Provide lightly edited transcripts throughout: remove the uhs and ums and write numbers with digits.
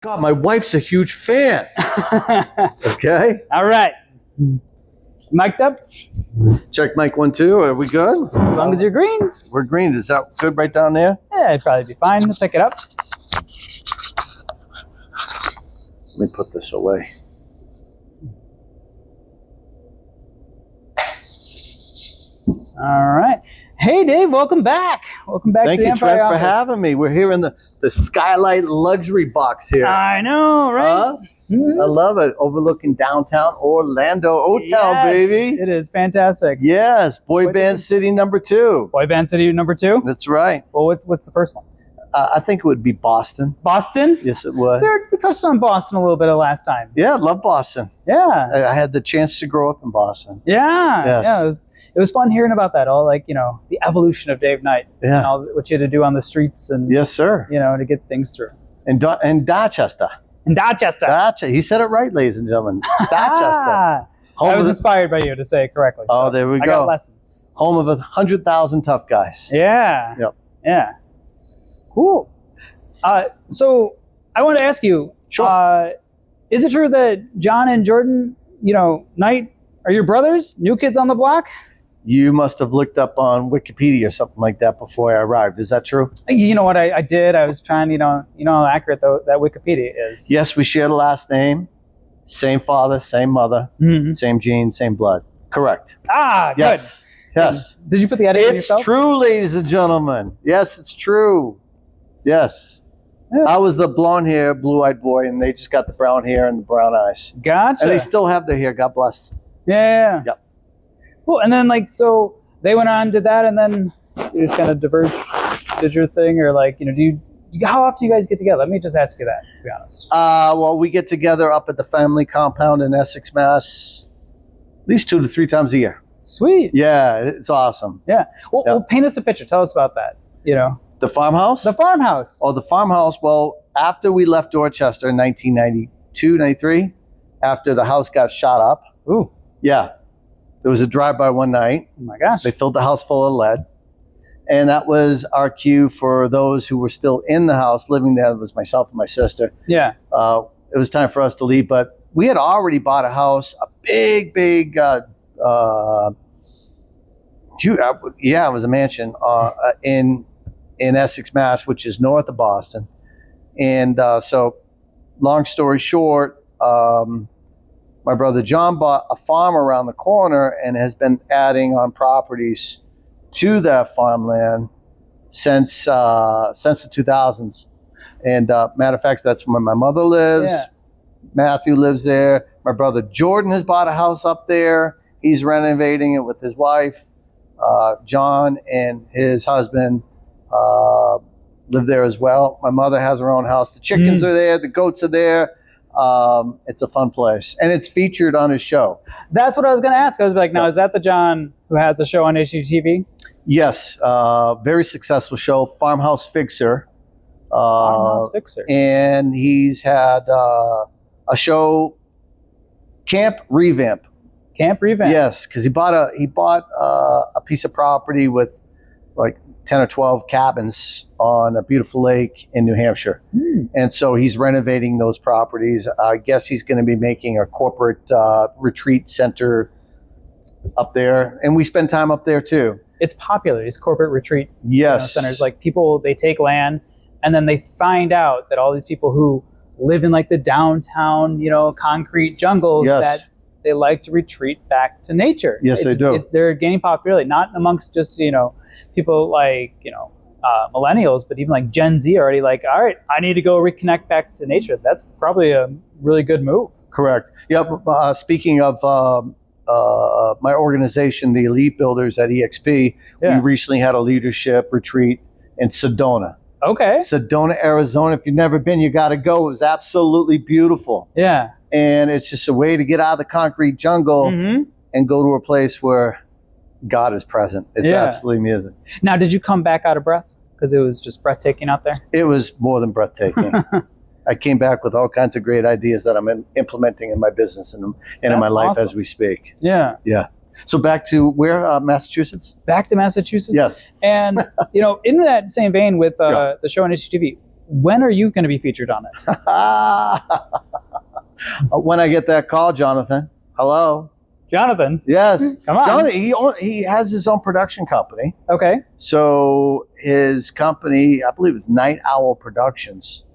God, my wife's a huge fan. Okay. All right. Mic'd up? Check mic 1, 2. Are we good? As long as you're green. We're green. Is that good right down there? Yeah, it'd probably be fine to pick it up. Let me put this away. All right. Hey, Dave, welcome back. Welcome back Thank to the you, Empire Trev, for office. having me. We're here in the Skylight Luxury Box here. I know, right? Huh? Mhm. I love it. Overlooking downtown Orlando, O-Town, Yes, baby. it is fantastic. Yes, Boy quite Band the- City #2. Boy Band City #2. That's right. Well, what's the first one? I think it would be Boston. Boston? Yes, it would. We touched on Boston a little bit last time. Yeah, I love Boston. Yeah. I had the chance to grow up in Boston. Yeah. Yes. Yeah. It was fun hearing about that. All the evolution of Dave Knight. Yeah. And all what you had to do on the streets and, Yes, sir. to get things through. And Dorchester. In Dorchester. Dorchester. He said it right, ladies and gentlemen. Dorchester. Ah, Home I was of the- inspired by you to say it correctly. Oh, so there we I go. got lessons. Home of 100,000 tough guys. Yeah. Yep. Yeah. Cool. So I want to ask you, Sure. is it true that John and Jordan, Knight, are your brothers? New kids on the block? You must have looked up on Wikipedia or something like that before I arrived. Is that true? You know what I did? I was trying, you know how accurate that Wikipedia is. Yes, we share the last name. Same father, same mother, Mhm. same genes, same blood. Correct. Ah, good. Yes. Yes. Did you put the edit in It's yourself? true, ladies and gentlemen. Yes, it's true. Yes. Yeah. I was the blonde hair, blue-eyed boy, and they just got the brown hair and the brown eyes. Gotcha. And they still have their hair. God bless. Yeah. Yep. Cool. And then so they went on, did that, and then you just kind of did your thing, or how often do you guys get together? Let me just ask you that, to be honest. Well, we get together up at the family compound in Essex, Mass. At least 2 to 3 times a year. Sweet. Yeah, it's awesome. Yeah. Well, Yeah. well, paint us a picture. Tell us about that. The farmhouse? The farmhouse. Oh, the farmhouse. Well, after we left Dorchester in 1992, 93, after the house got shot up, Ooh. yeah, there was a drive-by one night. Oh my gosh. They filled the house full of lead. And that was our cue for those who were still in the house living there. It was myself and my sister. Yeah. It was time for us to leave, but we had already bought a house, a big, it was a mansion in Essex, Mass, which is north of Boston. And so, long story short, my brother John bought a farm around the corner and has been adding on properties to that farmland since the 2000s. And matter of fact, that's where my mother lives. Yeah. Matthew lives there. My brother Jordan has bought a house up there. He's renovating it with his wife. John and his husband live there as well. My mother has her own house. The chickens are there. The goats are there. It's a fun place. And it's featured on his show. That's what I was going to ask. I was like, now, is that the John who has a show on HGTV? Yes. Very successful show, Farmhouse Fixer. Farmhouse Fixer. And he's had a show, Camp Revamp. Camp Revamp. Yes, because he bought a piece of property with like 10 or 12 cabins on a beautiful lake in New Hampshire. And so he's renovating those properties. I guess he's going to be making a corporate retreat center up there. And we spend time up there too. It's popular. These corporate retreat Yes. centers. Like people, they take land and then they find out that all these people who live in like the downtown, concrete jungles, Yes. that they like to retreat back to nature. Yes, they do. They're gaining popularity, not amongst just, people like, millennials, but even like Gen Z already like, all right, I need to go reconnect back to nature. That's probably a really good move. Correct. Yep. Speaking of my organization, the Elite Builders at EXP, Yeah. we recently had a leadership retreat in Sedona. Okay. Sedona, Arizona. If you've never been, you got to go. It was absolutely beautiful. Yeah. And it's just a way to get out of the concrete jungle Mm-hmm. and go to a place where God is present. It's Yeah. absolutely amazing. Now, did you come back out of breath? Because it was just breathtaking out there. It was more than breathtaking. I came back with all kinds of great ideas that I'm implementing in my business and in my That's life awesome. as we speak. Yeah. Yeah. So back to where, Massachusetts? Back to Massachusetts. Yes. And, in that same vein with Yeah. the show on HGTV, When are you going to be featured on it? When I get that call, Jonathan. Hello. Jonathan? Yes. Come on. Jonathan, he has his own production company. Okay. So his company, I believe it's Night Owl Productions,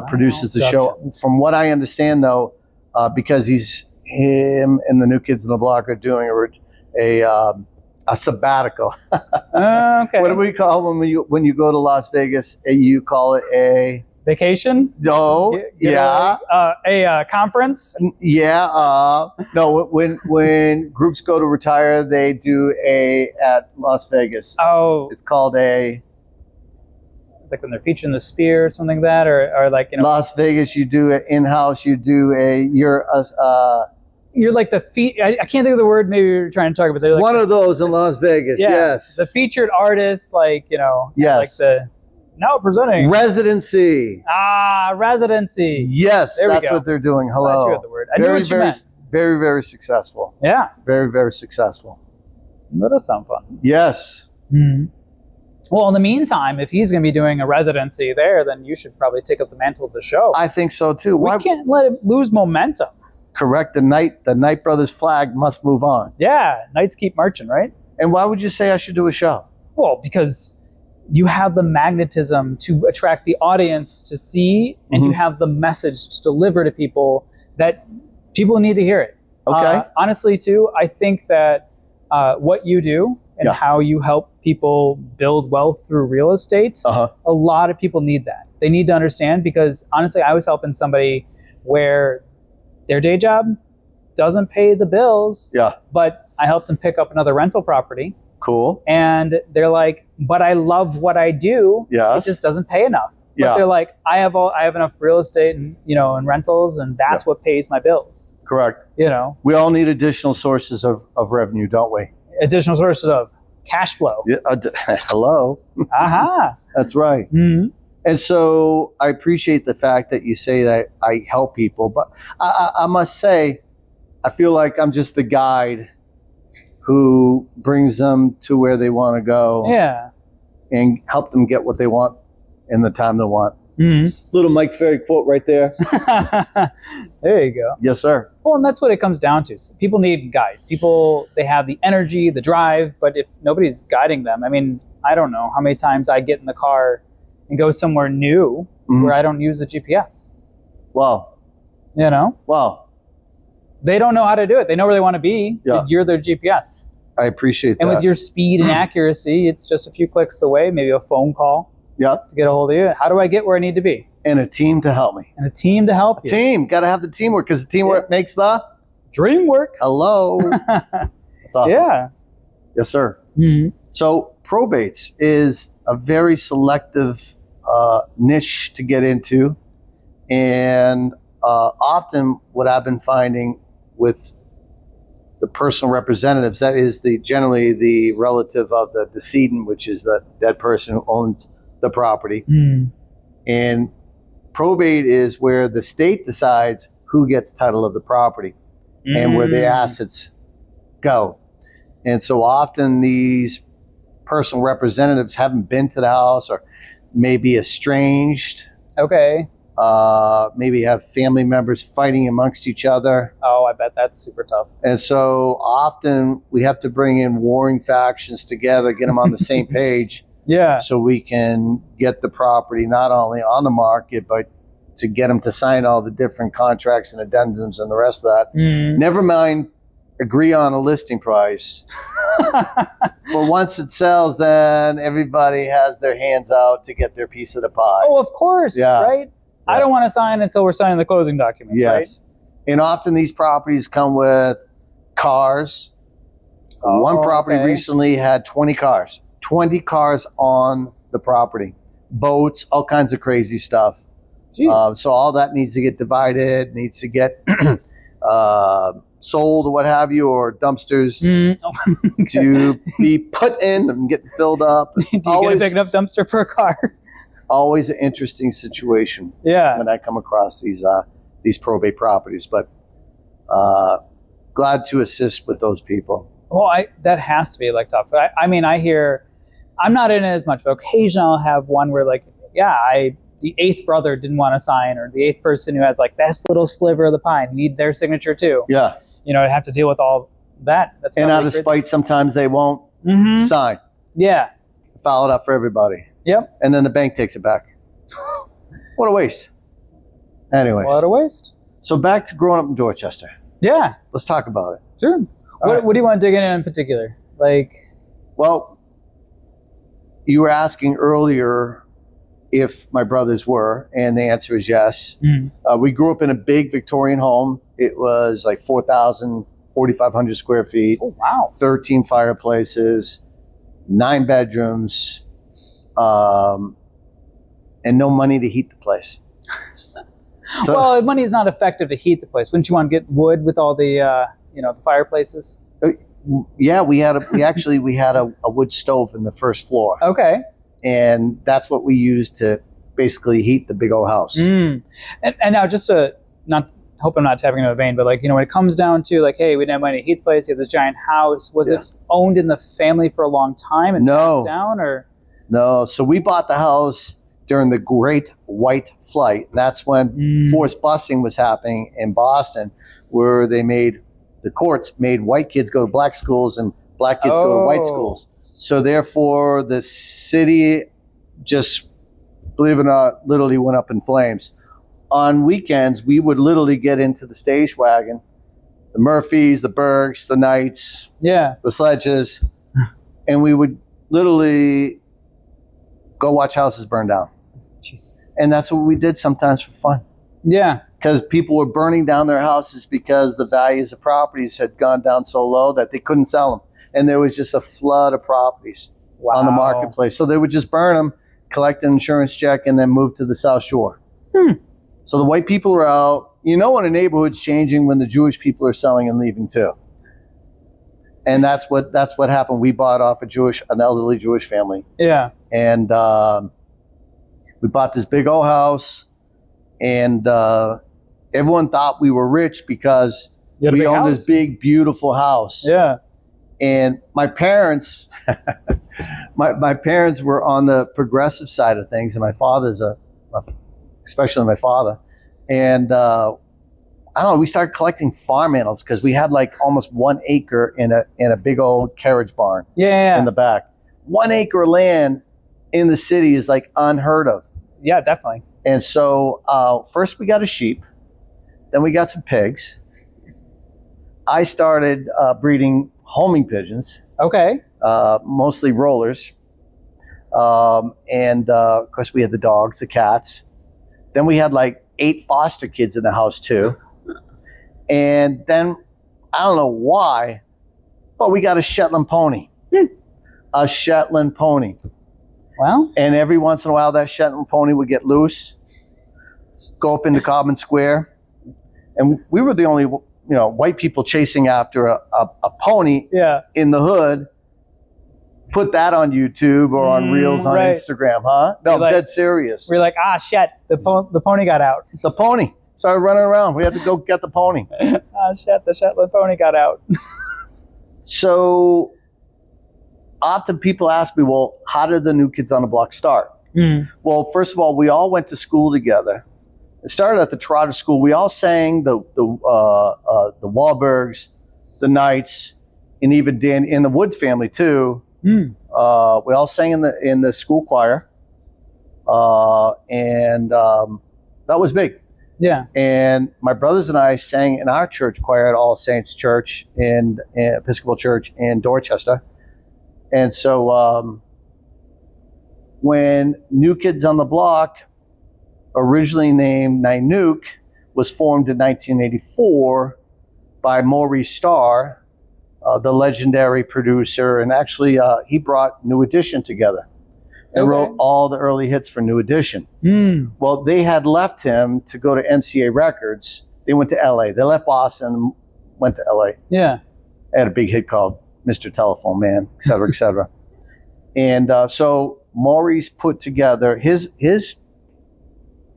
produces the show. Productions. From what I understand, though, because him and the New Kids on the Block are doing a sabbatical. Okay. What do we call when you go to Las Vegas? You call it a vacation? no. Yeah. A conference? Yeah. No. When groups go to retire, they do at Las Vegas. Oh, It's called a. like when they're featuring the Spear or something like that, or like, you know, Las Vegas, you do it in-house. You do you're like the I can't think of the word. Maybe you're trying to talk about. They're like one of those in Las Vegas. yeah, Yes. the featured artist, like, you know, Yes. like the now presenting residency. Residency. Yes, There we that's go. what they're doing. Glad Hello. you got the word. I knew what you meant. Very, very successful. Yeah, Very, very successful. that does sound fun. Yes. Mm-hmm. Well, in the meantime, if he's going to be doing a residency there, then you should probably take up the mantle of the show. I think so too. We can't let it lose momentum. Correct. The Knight Brothers flag must move on. Yeah, Knights keep marching, right? And why would you say I should do a show? Well, because you have the magnetism to attract the audience to see, and you have the message to deliver to people that people need to hear it. Okay. Honestly, too, I think that what you do and how you help people build wealth through real estate, a lot of people need that. They need to understand, because honestly, I was helping somebody where their day job doesn't pay the bills, but I helped them pick up another rental property. Cool. And they're like, but I love what I do. Yes. It just doesn't pay enough. But they're like, I have enough real estate and, you know, and rentals, and that's what pays my bills. Correct. You know, we all need additional sources of revenue, don't we? Additional sources of cash flow. Yeah, hello. Aha. That's right. Mm-hmm. And so I appreciate the fact that you say that I help people, but I must say, I feel like I'm just the guide who brings them to where they want to go. Yeah. And help them get what they want in the time they want. Mm-hmm. Little Mike Ferry quote right there. There you go. Yes, sir. Well, and that's what it comes down to. People need guides. People, they have the energy, the drive, but if nobody's guiding them, I mean, I don't know how many times I get in the car and go somewhere new where I don't use the GPS. Wow. You know? Wow. They don't know how to do it. They know where they want to be. Yeah. You're their GPS. I appreciate that. And with your speed and accuracy, it's just a few clicks away, maybe a phone call to get a hold of you. How do I get where I need to be? And a team to help me. And a team to help you. Team. Got to have the teamwork, because the teamwork makes the dream work. Hello. That's awesome. Yeah. Yes, sir. Mm-hmm. So probates is a very selective niche to get into. And often what I've been finding with the personal representatives, that is generally the relative of the decedent, which is the dead person who owns the property. And probate is where the state decides who gets title of the property and where the assets go. And so often these personal representatives haven't been to the house, or may be estranged. Okay. Maybe have family members fighting amongst each other. Oh, I bet that's super tough. And so often we have to bring in warring factions together, get them on the same page. Yeah. So we can get the property not only on the market, but to get them to sign all the different contracts and addendums and the rest of that. Never mind agree on a listing price. But once it sells, then everybody has their hands out to get their piece of the pie. Oh, of course. Yeah. Right? I don't want to sign until we're signing the closing documents, right? And often these properties come with cars. One property recently had 20 cars. 20 cars on the property. Boats, all kinds of crazy stuff. So all that needs to get divided, needs to get sold or what have you, or dumpsters to be put in and get filled up. Do you get a big enough dumpster for a car? Always an interesting situation when I come across these probate properties, but glad to assist with those people. Well, that has to be like tough. I mean, I hear, I'm not in it as much, but occasionally I'll have one where like, I the eighth brother didn't want to sign, or the eighth person who has like this little sliver of the pie need their signature too. Yeah. You know, to have to deal with all that. That's and out of crazy. spite, sometimes they won't sign. Yeah. File it up for everybody. Yep. And then the bank takes it back. What a waste. Anyways. What a waste. So back to growing up in Dorchester. Yeah. Let's talk about it. Sure. What do you want to dig in particular? Like, well, you were asking earlier if my brothers were, and the answer is yes. We grew up in a big Victorian home. It was like 4,500 square feet. Oh, wow. 13 fireplaces, 9 bedrooms, and no money to heat the place. So, well, money is not effective to heat the place. Wouldn't you want to get wood with all the, the fireplaces? Yeah, we had a wood stove in the first floor. Okay. And that's what we used to basically heat the big old house. And now, just to hope I'm not tapping into a vein, but like, when it comes down to like, hey, we didn't have money to heat the place, you have this giant house. Was it owned in the family for a long time and passed down, or? No. So we bought the house during the Great White Flight. And that's when forced busing was happening in Boston, where the courts made white kids go to black schools and black kids go to white schools. So therefore, the city just, believe it or not, literally went up in flames. On weekends, we would literally get into the stage wagon, the Murphys, the Bergs, the Knights, the Sledges, and we would literally go watch houses burn down. Jeez. And that's what we did sometimes for fun. Yeah. Because people were burning down their houses because the values of properties had gone down so low that they couldn't sell them. And there was just a flood of properties on the marketplace. So they would just burn them, collect an insurance check, and then move to the South Shore. So the white people are out. You know when a neighborhood's changing when the Jewish people are selling and leaving too. And that's what happened. We bought off an elderly Jewish family. Yeah. And we bought this big old house, and everyone thought we were rich because we owned this big, beautiful house. Yeah. And my parents, my parents were on the progressive side of things, and my father's especially my father. And I don't know, we started collecting farm animals because we had like almost 1 acre in a big old carriage barn in the back. 1 acre of land in the city is like unheard of. Yeah, definitely. And so first we got a sheep, then we got some pigs. I started breeding homing pigeons. Okay. Mostly rollers. And of course we had the dogs, the cats. Then we had like 8 foster kids in the house too. And then, I don't know why, but we got a Shetland pony. A Shetland pony. Well. And every once in a while that Shetland pony would get loose, go up into Common Square. And we were the only white people chasing after a pony in the hood. Put that on YouTube or on Reels on Instagram, huh? No, I'm dead serious. We're like, shit, the pony got out. The pony started running around. We had to go get the pony. Shit, the Shetland pony got out. So often people ask me, well, how did the New Kids on the Block start? Well, first of all, we all went to school together. It started at the Trotter School. We all sang the Wahlbergs, the Knights, and even Dan in the Woods family too. We all sang in the school choir, and that was big. Yeah. And my brothers and I sang in our church choir at All Saints Church in Episcopal Church in Dorchester. And so when New Kids on the Block, originally named Ninook, was formed in 1984 by Maurice Starr, the legendary producer, and actually he brought New Edition together and wrote all the early hits for New Edition. Well, they had left him to go to MCA Records. They went to LA. They left Boston, went to LA. Yeah. They had a big hit called Mr. Telephone Man, et cetera, et cetera. And so Maurice put together his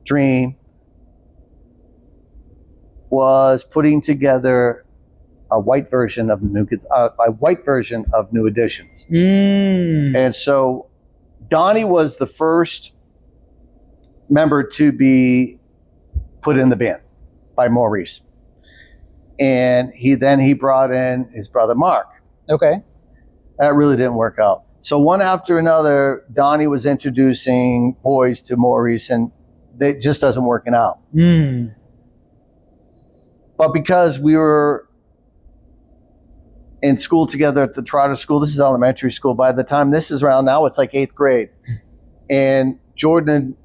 dream was putting together a white version of New Kids, a white version of New Edition. And so Donnie was the first member to be put in the band by Maurice. And he brought in his brother Mark. Okay. That really didn't work out. So one after another, Donnie was introducing boys to Maurice, and it just doesn't working out. Mm. But because we were in school together at the Trotter School, this is elementary school. By the time this is around now, it's like 8th grade. And Jordan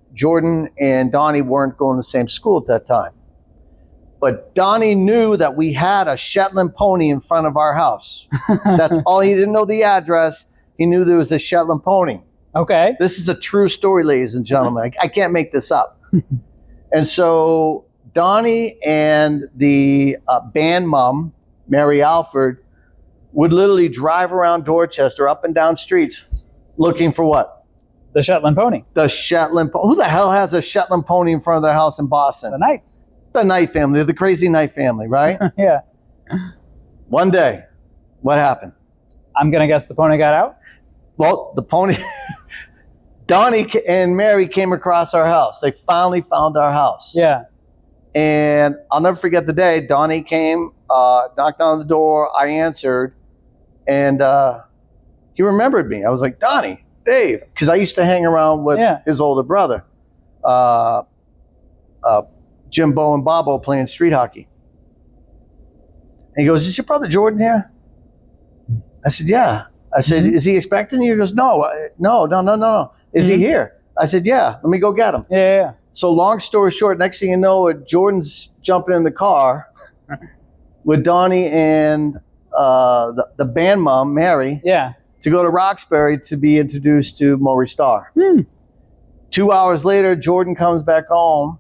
and Donnie weren't going to the same school at that time. But Donnie knew that we had a Shetland pony in front of our house. That's all. He didn't know the address. He knew there was a Shetland pony. Okay. This is a true story, ladies and gentlemen. I can't make this up. And so Donnie and the band mom, Mary Alford, would literally drive around Dorchester, up and down streets, looking for what? The Shetland pony. The Shetland pony. Who the hell has a Shetland pony in front of their house in Boston? The Knights. The Knight family, the crazy Knight family, right? Yeah. One day, what happened? I'm going to guess the pony got out. Well, the pony, Donnie and Mary came across our house. They finally found our house. Yeah. And I'll never forget the day. Donnie came, knocked on the door. I answered, and he remembered me. I was like, Donnie, Dave, because I used to hang around with his older brother, Jimbo and Bobo, playing street hockey. And he goes, is your brother Jordan here? I said, yeah. I said, is he expecting you? He goes, no. Is he here? I said, yeah, let me go get him. Yeah. So long story short, next thing you know, Jordan's jumping in the car with Donnie and the band mom, Mary, to go to Roxbury to be introduced to Maurice Starr. 2 hours later, Jordan comes back home.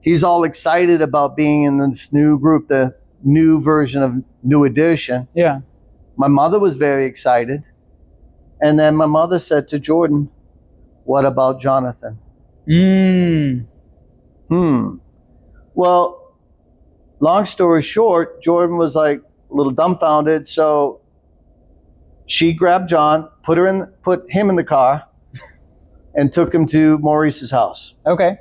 He's all excited about being in this new group, the new version of New Edition. Yeah. My mother was very excited. And then my mother said to Jordan, what about Jonathan? Well, long story short, Jordan was like a little dumbfounded. So she grabbed John, put him in the car, and took him to Maurice's house. Okay.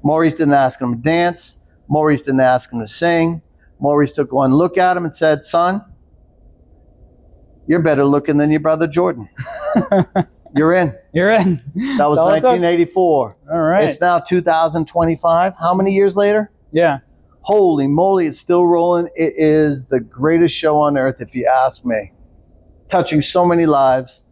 Maurice didn't ask him to dance. Maurice didn't ask him to sing. Maurice took one look at him and said, son, you're better looking than your brother Jordan. You're in. You're in. That was 1984. All right. It's now 2025. How many years later? Yeah. Holy moly, it's still rolling. It is the greatest show on earth, if you ask me. Touching so many lives.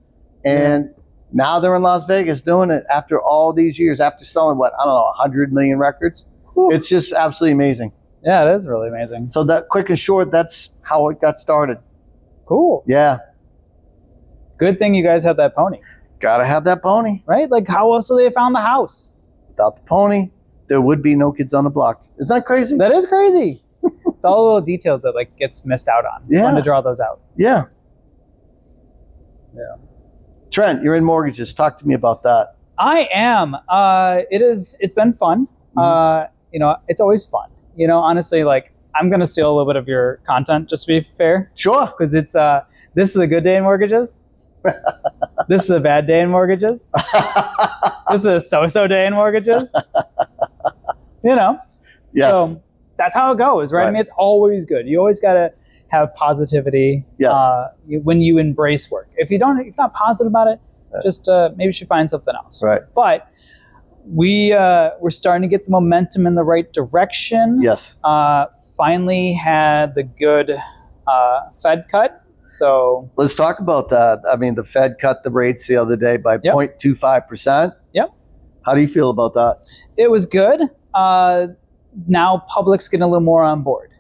And now they're in Las Vegas doing it after all these years, after selling, 100 million records. Whew. It's just absolutely amazing. Yeah, it is really amazing. So that quick and short, that's how it got started. Cool. Yeah. Good thing you guys have that pony. Gotta have that pony. Right? Like, how else would they have found the house? Without the pony, there would be no Kids on the Block. Isn't that crazy? That is crazy. It's all the little details that like gets missed out on. It's fun to draw those out. Yeah. Yeah. Trent, you're in mortgages. Talk to me about that. I am. It's been fun. It's always fun. Honestly, like, I'm going to steal a little bit of your content, just to be fair. Sure. Because it's, this is a good day in mortgages. This is a bad day in mortgages. This is a so-so day in mortgages. Yes. So that's how it goes, right? I mean, it's always good. You always got to have positivity when you embrace work. If you're not positive about it, just maybe you should find something else. Right. But we're starting to get the momentum in the right direction. Yes. Finally had the good Fed cut. So let's talk about that. I mean, the Fed cut the rates the other day by 0.25%. Yep. How do you feel about that? It was good. Now public's getting a little more on board.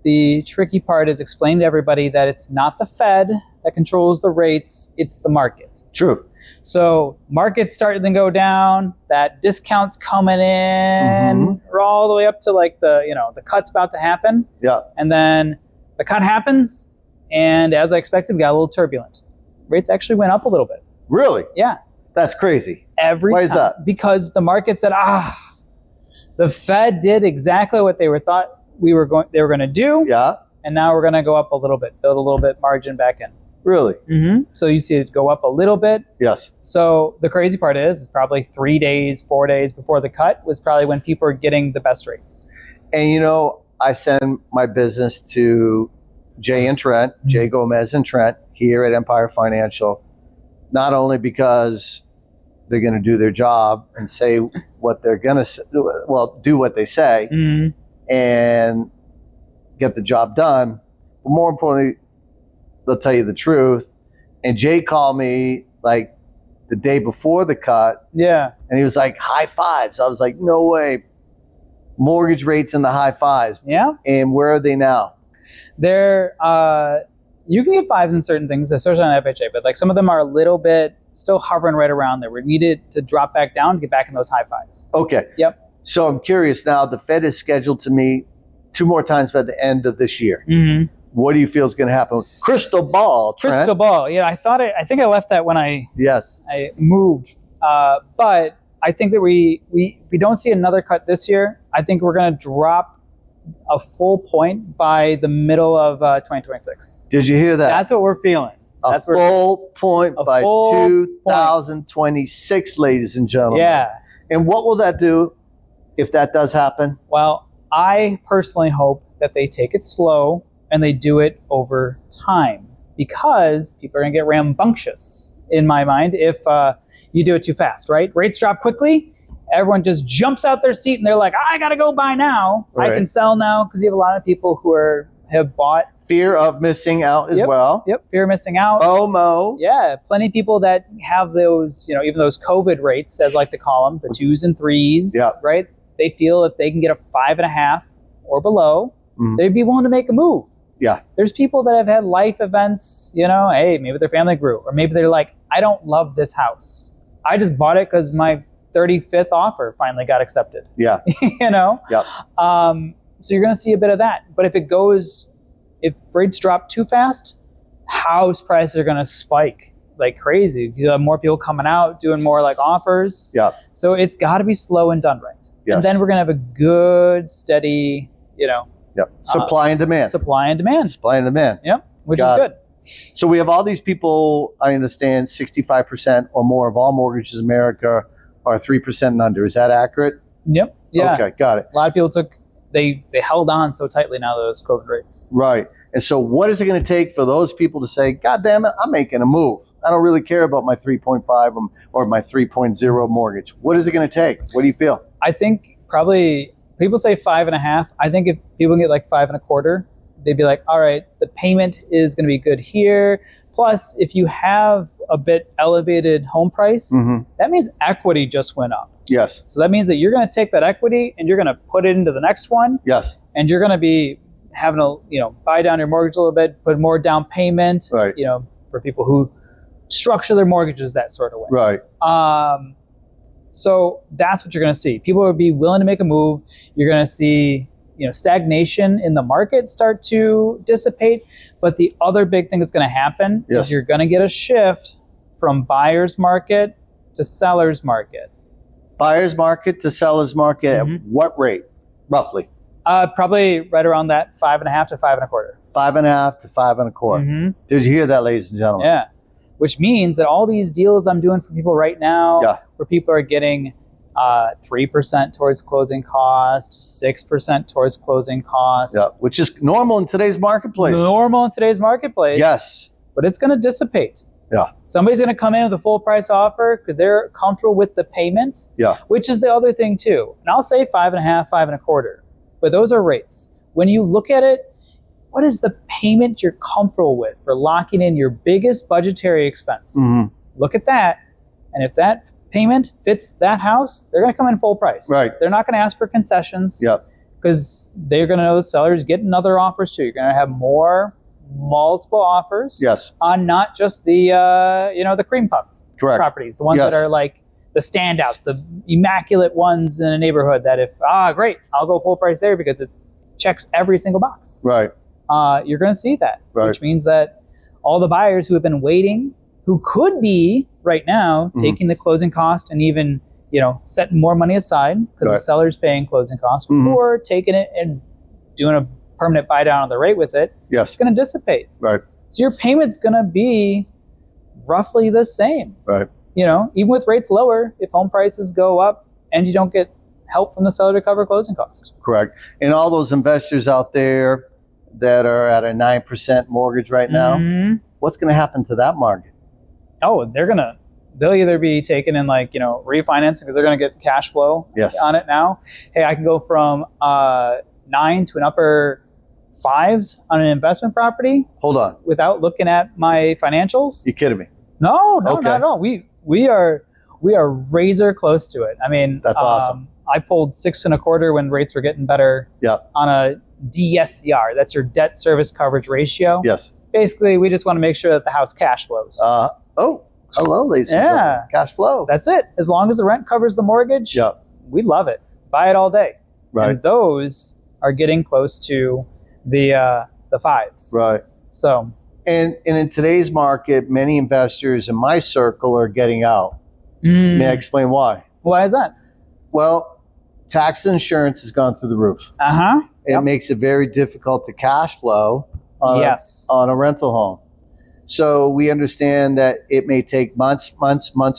The tricky part is explain to everybody that it's not the Fed that controls the rates, it's the market. True. So market's starting to go down, that discount's coming in, we're all the way up to like the cut's about to happen. Yeah. And then the cut happens, and as I expected, we got a little turbulent. Rates actually went up a little bit. Really? Yeah. That's crazy. Why is that? Because the market said, the Fed did exactly what they thought they were going to do. Yeah. And now we're going to go up a little bit, build a little bit margin back in. Really? So you see it go up a little bit. Yes. So the crazy part is probably 3 days, 4 days before the cut was probably when people are getting the best rates. And I send my business to Jay and Trent, Jay Gomez and Trent here at Empire Financial, not only because they're going to do their job and say what they're going to, do what they say and get the job done, but more importantly, they'll tell you the truth. And Jay called me like the day before the cut. Yeah. And he was like, high fives. I was like, no way. Mortgage rates in the high fives. Yeah. And where are they now? They're, you can get fives in certain things, especially on FHA, but like some of them are a little bit still hovering right around there. We needed to drop back down to get back in those high fives. Okay. Yep. So I'm curious now, the Fed is scheduled to meet 2 more times by the end of this year. What do you feel is going to happen? Crystal ball, Trent. Crystal ball. Yeah, I think I left that when I moved. But I think that we don't see another cut this year. I think we're going to drop a full point by the middle of 2026. Did you hear that? That's what we're feeling. That's a full point by 2026, ladies and gentlemen. Yeah. And what will that do if that does happen? Well, I personally hope that they take it slow and they do it over time, because people are going to get rambunctious, in my mind, if you do it too fast, right? Rates drop quickly. Everyone just jumps out their seat and they're like, I got to go buy now. Right. I can sell now, because you have a lot of people who have bought. Fear of missing out as well. Yep, fear of missing out. FOMO. Yeah, plenty of people that have those, even those COVID rates, as I like to call them, the 2s and 3s, right? They feel if they can get a 5.5 or below, they'd be willing to make a move. Yeah. There's people that have had life events, hey, maybe their family grew, or maybe they're like, I don't love this house. I just bought it because my 35th offer finally got accepted. Yeah. Yeah. So you're going to see a bit of that. But if rates drop too fast, house prices are going to spike like crazy. You have more people coming out, doing more like offers. Yeah. So it's got to be slow and done right. Yes. And then we're going to have a good, steady, Supply and demand. Supply and demand. Supply and demand. Yep. Which is good. So we have all these people, I understand 65% or more of all mortgages in America are 3% and under. Is that accurate? Yep. Yeah. Okay, got it. A lot of people they held on so tightly now, those COVID rates. Right. And so what is it going to take for those people to say, God damn it, I'm making a move. I don't really care about my 3.5 or my 3.0 mortgage. What is it going to take? What do you feel? I think probably people say 5.5. I think if people get like 5.25, they'd be like, all right, the payment is going to be good here. Plus, if you have a bit elevated home price, that means equity just went up. Yes. So that means that you're going to take that equity and you're going to put it into the next one. Yes. And you're going to be having to, buy down your mortgage a little bit, put more down payment. Right. For people who structure their mortgages that sort of way. Right. So that's what you're going to see. People will be willing to make a move. You're going to see, stagnation in the market start to dissipate. But the other big thing that's going to happen is you're going to get a shift from buyer's market to seller's market. Buyer's market to seller's market at what rate, roughly? Probably right around that 5.5 to 5.25. 5.5 to 5.25. Did you hear that, ladies and gentlemen? Yeah. Which means that all these deals I'm doing for people right now, where people are getting 3% towards closing cost, 6% towards closing cost. Yeah, which is normal in today's marketplace. Normal in today's marketplace. Yes. But it's going to dissipate. Yeah. Somebody's going to come in with a full price offer because they're comfortable with the payment. Yeah. Which is the other thing too. And I'll say 5.5, 5.25. But those are rates. When you look at it, what is the payment you're comfortable with for locking in your biggest budgetary expense? Look at that. And if that payment fits that house, they're going to come in full price. Right. They're not going to ask for concessions. Yep. Because they're going to know the sellers getting other offers too. You're going to have multiple offers. Yes. On not just the the cream puff properties, the ones that are like the standouts, the immaculate ones in a neighborhood that if great, I'll go full price there because it checks every single box. Right. You're going to see that, right. Which means that all the buyers who have been waiting, who could be right now taking the closing cost and even setting more money aside because the seller's paying closing costs, or taking it and doing a permanent buy down on the rate with it, it's going to dissipate. Right. So your payment's going to be roughly the same. Right. You know, even with rates lower, if home prices go up and you don't get help from the seller to cover closing costs. Correct. And all those investors out there that are at a 9% mortgage right now, what's going to happen to that market? Oh, they'll either be taken in like, you know, refinancing because they're going to get cash flow on it now. Hey, I can go from 9 to an upper 5s on an investment property. Hold on. Without looking at my financials. You kidding me? No, not at all. We are razor close to it. I mean, that's awesome. I pulled 6 1/4 when rates were getting better. On a DSCR. That's your debt service coverage ratio. Yes. Basically, we just want to make sure that the house cash flows. Hello, ladies and gentlemen. Cash flow. That's it. As long as the rent covers the mortgage, we love it. Buy it all day. Right. And those are getting close to the 5s. Right. So. And in today's market, many investors in my circle are getting out. May I explain why? Why is that? Well, tax and insurance has gone through the roof. It makes it very difficult to cash flow on a rental home. So we understand that it may take months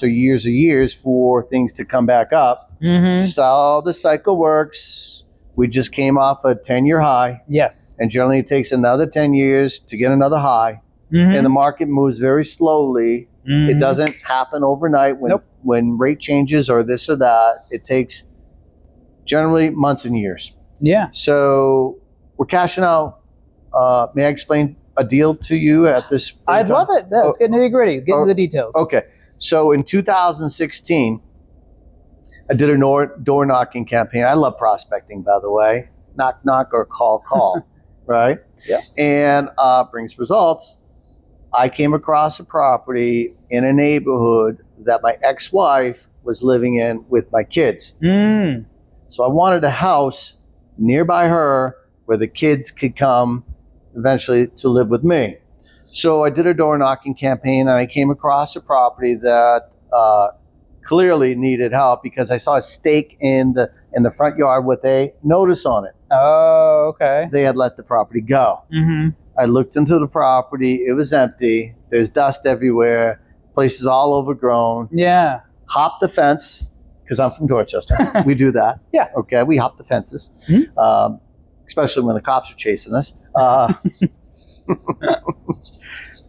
or years for things to come back up. Just how the cycle works. We just came off a 10-year high. Yes. And generally it takes another 10 years to get another high. And the market moves very slowly. It doesn't happen overnight when rate changes or this or that. It takes generally months and years. Yeah. So we're cashing out. May I explain a deal to you at this point? I'd love it. Let's get nitty gritty. Get into the details. Okay. So in 2016, I did a door knocking campaign. I love prospecting, by the way. Knock, knock, or call, right? Yeah. And brings results. I came across a property in a neighborhood that my ex-wife was living in with my kids. So I wanted a house nearby her where the kids could come eventually to live with me. So I did a door knocking campaign, and I came across a property that clearly needed help because I saw a stake in the front yard with a notice on it. Oh, okay. They had let the property go. I looked into the property. It was empty. There's dust everywhere. Place is all overgrown. Yeah. Hopped the fence because I'm from Dorchester. We do that. Yeah. Okay. We hop the fences, especially when the cops are chasing us.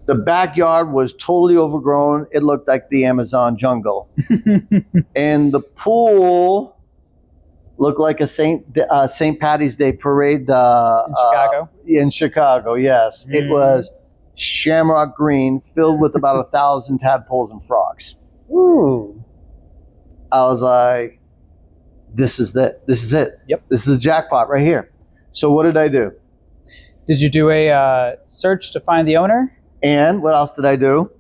The backyard was totally overgrown. It looked like the Amazon jungle. And the pool looked like a St. Patty's Day parade in Chicago. In Chicago, yes. It was shamrock green, filled with about 1,000 tadpoles and frogs. Ooh. I was like, this is it. Yep. This is the jackpot right here. So what did I do? Did you do a search to find the owner? And what else did I do?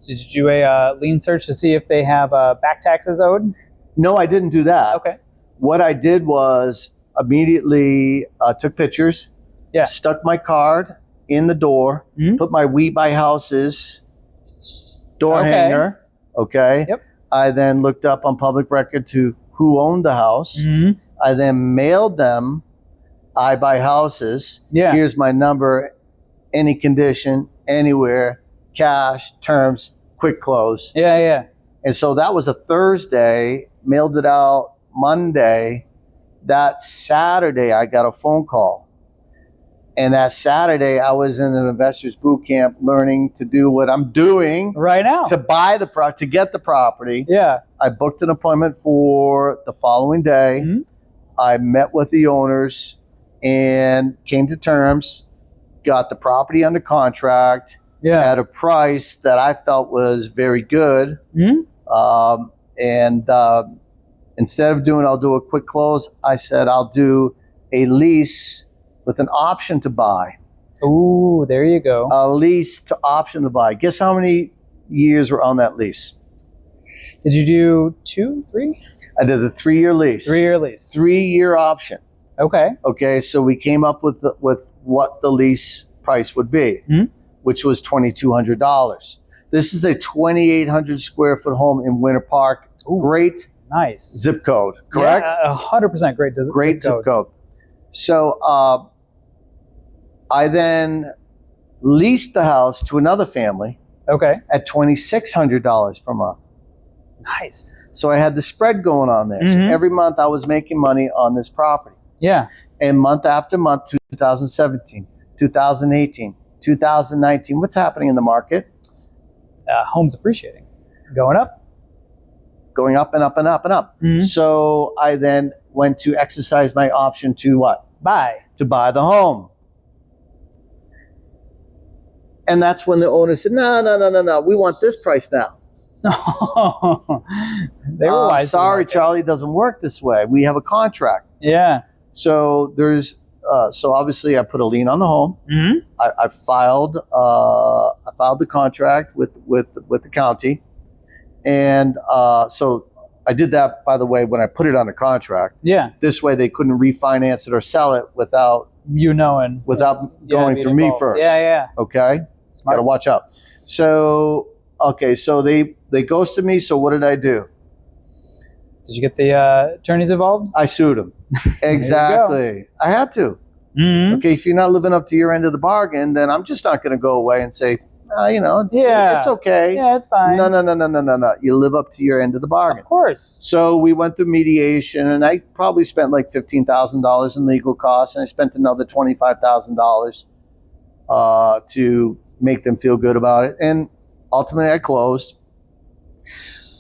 Did you do a lien search to see if they have back taxes owed? No, I didn't do that. Okay. What I did was immediately took pictures, stuck my card in the door, put my We Buy Houses door hanger. Okay. Yep. I then looked up on public record to who owned the house. I then mailed them I Buy Houses. Yeah. Here's my number, any condition, anywhere, cash, terms, quick close. Yeah. And so that was a Thursday, mailed it out Monday. That Saturday, I got a phone call. And that Saturday, I was in an investor's boot camp learning to do what I'm doing right now to buy to get the property. Yeah. I booked an appointment for the following day. I met with the owners and came to terms, got the property under contract at a price that I felt was very good. Instead of I'll do a quick close, I said I'll do a lease with an option to buy. Ooh, there you go. A lease to option to buy. Guess how many years were on that lease? Did you do 2, 3? I did a 3-year lease. 3-year lease. 3-year option. Okay. Okay, so we came up with what the lease price would be, which was $2,200. This is a 2,800 square foot home in Winter Park. Ooh, great. Nice. Zip code, correct? Yeah, 100% great. Great zip code. So I then leased the house to another family Okay. at $2,600 per month. Nice. So I had the spread going on there. So every month I was making money on this property. Yeah. And month after month, 2017, 2018, 2019, what's happening in the market? Homes appreciating. Going up. Going up and up and up and up. So I then went to exercise my option to what? To buy the home. And that's when the owner said, no, we want this price now. They were wise. Sorry, Charlie, it doesn't work this way. We have a contract. Yeah. So there's, so obviously I put a lien on the home. I filed the contract with the county. And so I did that, by the way, when I put it on a contract. Yeah. This way they couldn't refinance it or sell it without going through me first. Yeah. Okay. Smart. Gotta watch out. So okay, so they ghosted me. So what did I do? Did you get the attorneys involved? I sued them. Exactly. I had to. Okay, if you're not living up to your end of the bargain, then I'm just not going to go away and say, it's okay. Yeah, it's fine. No. You live up to your end of the bargain. Of course. So we went through mediation, and I probably spent like $15,000 in legal costs, and I spent another $25,000 to make them feel good about it. And ultimately, I closed.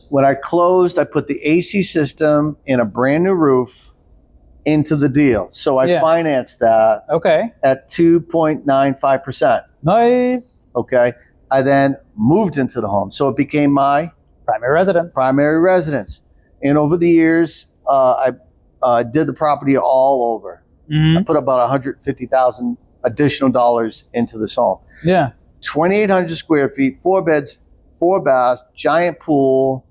When I closed, I put the AC system in a brand new roof into the deal. So I financed that at 2.95%. Nice. Okay. I then moved into the home. So it became my primary residence. And over the years, I did the property all over. I put about $150,000 additional dollars into this home. Yeah. 2,800 square feet, 4 beds, 4 baths, giant pool.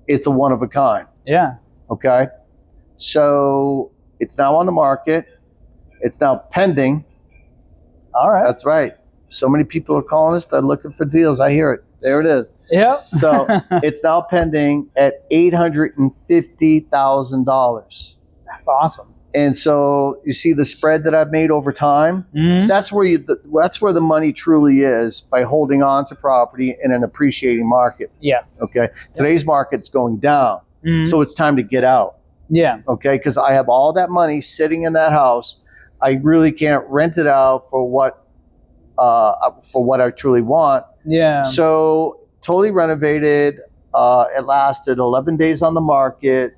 It's a one of a kind. Yeah. Okay. So it's now on the market. It's now pending. All right. That's right. So many people are calling us. They're looking for deals. I hear it. There it is. Yep. So it's now pending at $850,000. That's awesome. And so you see the spread that I've made over time. That's where the money truly is, by holding on to property in an appreciating market. Yes. Okay. Today's market's going down, so it's time to get out. Yeah. Okay. Because I have all that money sitting in that house. I really can't rent it out for what I truly want. Yeah. So totally renovated. It lasted 11 days on the market,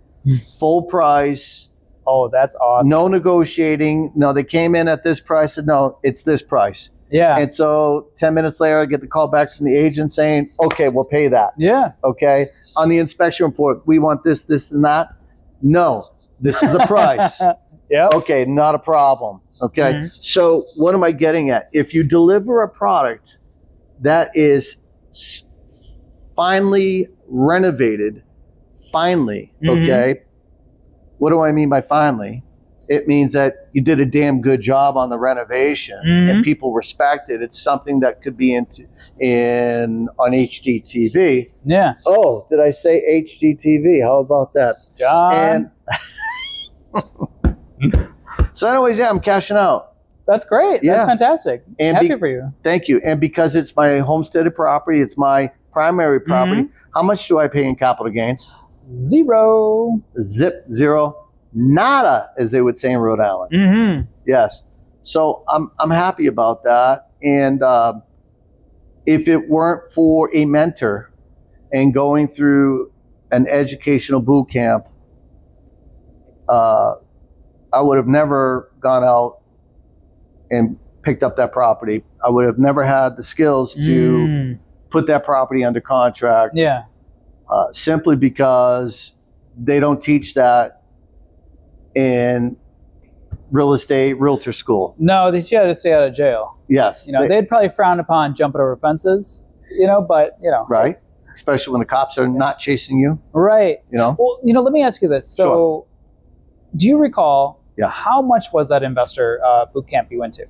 full price. Oh, that's awesome. No negotiating. No, they came in at this price. Said, no, it's this price. Yeah. And so 10 minutes later, I get the call back from the agent saying, okay, we'll pay that. Yeah. Okay. On the inspection report, we want this, this, and that. No, this is the price. Yeah. Okay, not a problem. Okay. So what am I getting at? If you deliver a product that is finally renovated, okay, what do I mean by finally? It means that you did a damn good job on the renovation and people respect it. It's something that could be on HGTV. Yeah. Oh, did I say HGTV? How about that? John. So anyways, I'm cashing out. That's great. Yeah. That's fantastic. And happy for you. Thank you. And because it's my homesteaded property, it's my primary property, how much do I pay in capital gains? Zero. Zero. Nada, as they would say in Rhode Island. Yes. So I'm happy about that. And if it weren't for a mentor and going through an educational boot camp, I would have never gone out and picked up that property. I would have never had the skills to put that property under contract. Yeah. Simply because they don't teach that in real estate realtor school. No, they had to stay out of jail. Yes. They'd probably frown upon jumping over fences, but. Right. Especially when the cops are not chasing you. Right. Well, let me ask you this. So do you recall how much was that investor boot camp you went to?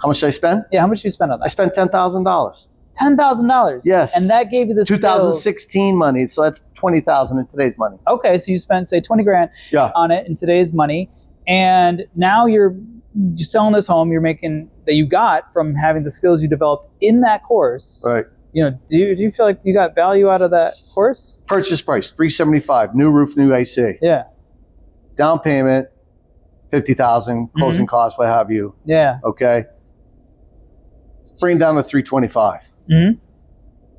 How much did I spend? Yeah, how much did you spend on that? I spent $10,000. $10,000? Yes. And that gave you the 2016 money, so that's $20,000 in today's money. Okay, so you spent, say, $20,000 on it in today's money, and now you're you're selling this home you're making that you got from having the skills you developed in that course. Right. You know, do you feel like you got value out of that course? Purchase price $375, new roof, new AC. Yeah. Down payment $50,000, closing costs, what have you. Yeah. Okay. Bring down to $325.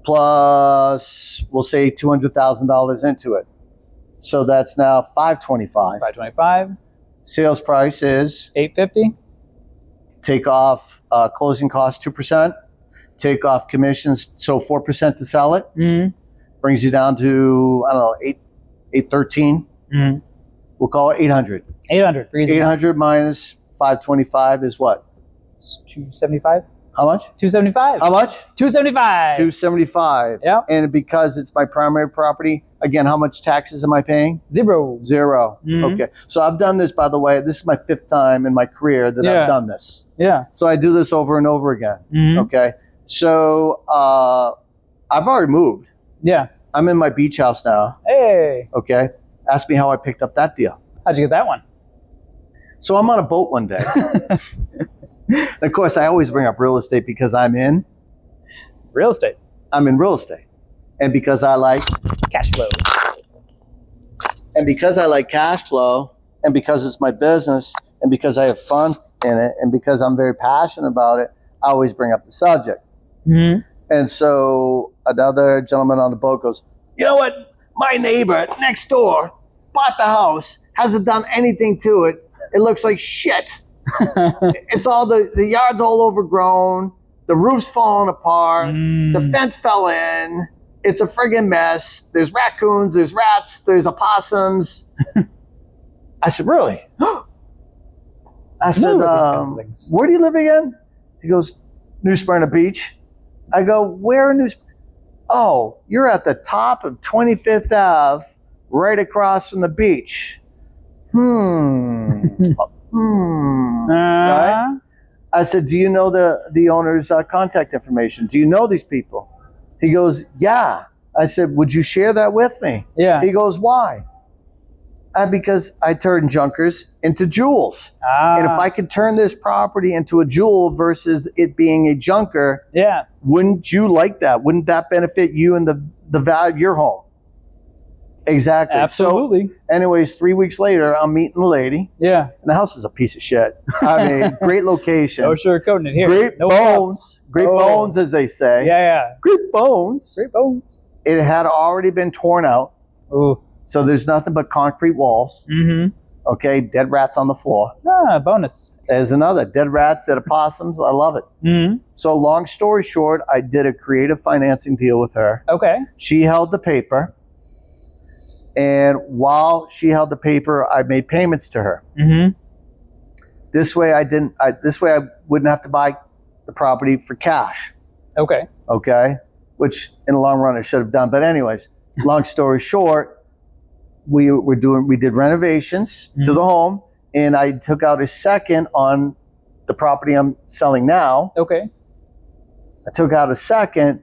Plus, we'll say $200,000 into it. So that's now $525. $525. Sales price is $850. take off closing costs 2%. Take off commissions, so 4% to sell it. Brings you down to, I don't know, 813. We'll call it 800. 800. 800 minus 525 is what? 275. How much? 275. How much? 275. 275. Yep. And because it's my primary property, again, how much taxes am I paying? Zero. Okay. So I've done this, by the way. This is my 5th time in my career that I've done this. Yeah. So I do this over and over again. Okay. So I've already moved. Yeah. I'm in my beach house now. Hey. Okay. Ask me how I picked up that deal. How'd you get that one? So I'm on a boat one day. And of course, I always bring up real estate because I'm in real estate. I'm in real estate. And because I like cash flow. And because I like cash flow, and because it's my business, and because I have fun in it, and because I'm very passionate about it, I always bring up the subject. And so another gentleman on the boat goes, you know what? My neighbor next door bought the house, hasn't done anything to it. It looks like shit. It's all the yard's all overgrown. The roof's falling apart. The fence fell in. It's a friggin' mess. There's raccoons, there's rats, there's opossums. I said, really? I said, where do you live again? He goes, New Smyrna Beach. I go, where in New Smyrna? Oh, you're at the top of 25th Ave, right across from the beach. Right? I said, do you know the owner's contact information? Do you know these people? He goes, yeah. I said, would you share that with me? Yeah. He goes, why? Because I turn junkers into jewels. And if I could turn this property into a jewel versus it being a junker, wouldn't you like that? Wouldn't that benefit you and the value of your home? Exactly. Absolutely. So, anyways, 3 weeks later, I'm meeting the lady. Yeah. And the house is a piece of shit. I mean, great location. No sugarcoating it here. Great bones. Great bones, as they say. Yeah. Great bones. Great bones. It had already been torn out. Ooh. So there's nothing but concrete walls. Okay, dead rats on the floor. Bonus. There's another. Dead rats, dead opossums. I love it. So long story short, I did a creative financing deal with her. Okay. She held the paper. And while she held the paper, I made payments to her. This way I wouldn't have to buy the property for cash. Okay. Okay. Which in the long run I should have done. But anyways, long story short, we did renovations to the home, and I took out a second on the property I'm selling now. Okay. I took out a second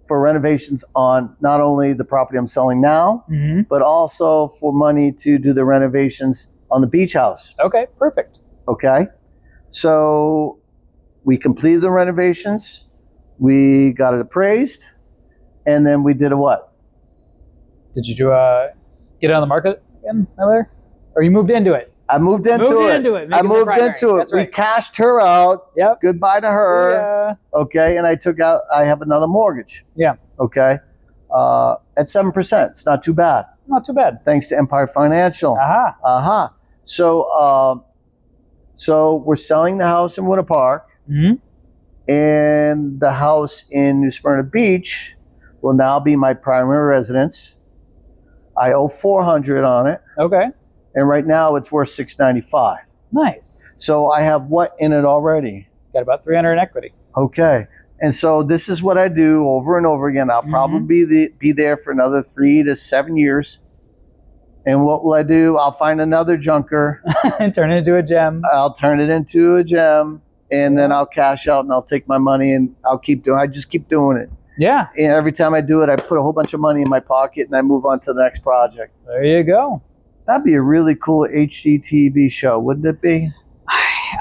for renovations on not only the property I'm selling now, but also for money to do the renovations on the beach house. Okay, perfect. Okay. So we completed the renovations. We got it appraised. And then we did a what? Did you get it on the market again over there? Or you moved into it? I moved into it. I moved into it. That's right. We cashed her out. Yep. Goodbye to her. Okay. And I have another mortgage. Yeah. Okay. At 7%. It's not too bad. Not too bad. Thanks to Empire Financial. So we're selling the house in Winter Park. And the house in New Smyrna Beach will now be my primary residence. I owe $400 on it. Okay. And right now it's worth $695. Nice. So I have what in it already? Got about $300 in equity. Okay. And so this is what I do over and over again. I'll probably be there for another 3 to 7 years. And what will I do? I'll find another junker. And turn it into a gem. I'll turn it into a gem. And then I'll cash out and I'll take my money and I just keep doing it. Yeah. And every time I do it, I put a whole bunch of money in my pocket and I move on to the next project. There you go. That'd be a really cool HGTV show, wouldn't it be?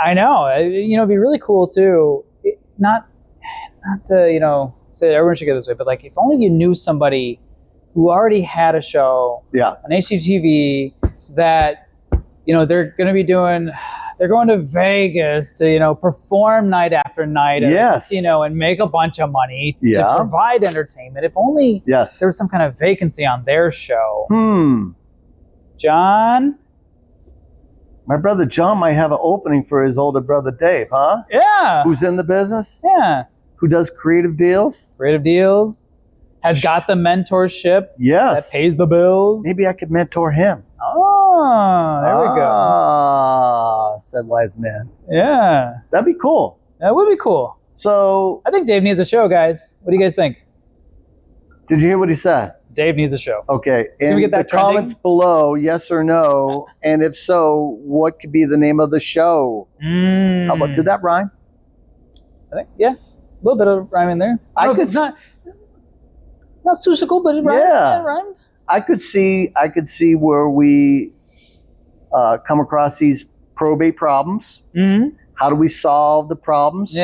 I know. It'd be really cool too. Not to, say that everyone should go this way, but like if only you knew somebody who already had a show on HGTV that, they're going to be they're going to Vegas to, perform night after night at a casino and make a bunch of money to provide entertainment. If only there was some kind of vacancy on their show. John? My brother John might have an opening for his older brother Dave, huh? Yeah. Who's in the business? Yeah. Who does creative deals? Creative deals. Has got the mentorship. Yes. That pays the bills. Maybe I could mentor him. Oh, there we go. Ah, said wise man. Yeah. That'd be cool. That would be cool. So I think Dave needs a show, guys. What do you guys think? Did you hear what he said? Dave needs a show. Okay. Can we get that the comments below, yes or no, and if so, what could be the name of the show? How about, did that rhyme? I think, yeah. A little bit of rhyme in there. It's not susical, but it rhymed. Yeah. It rhymed. I could see where we come across these probate problems. Mm-hmm. How do we solve the problems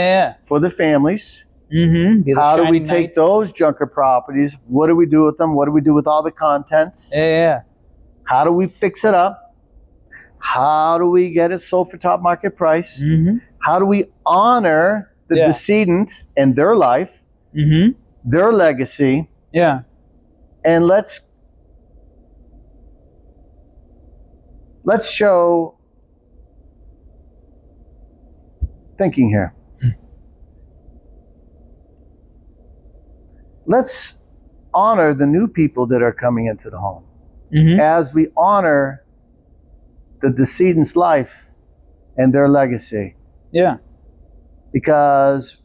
for the families? Mm-hmm. How do we take those junker properties? What do we do with them? What do we do with all the contents? Yeah. How do we fix it up? How do we get it sold for top market price? Mm-hmm. How do we honor the decedent and their life, their legacy? Yeah. And let's show thinking here. Let's honor the new people that are coming into the home as we honor the decedent's life and their legacy. Yeah. Because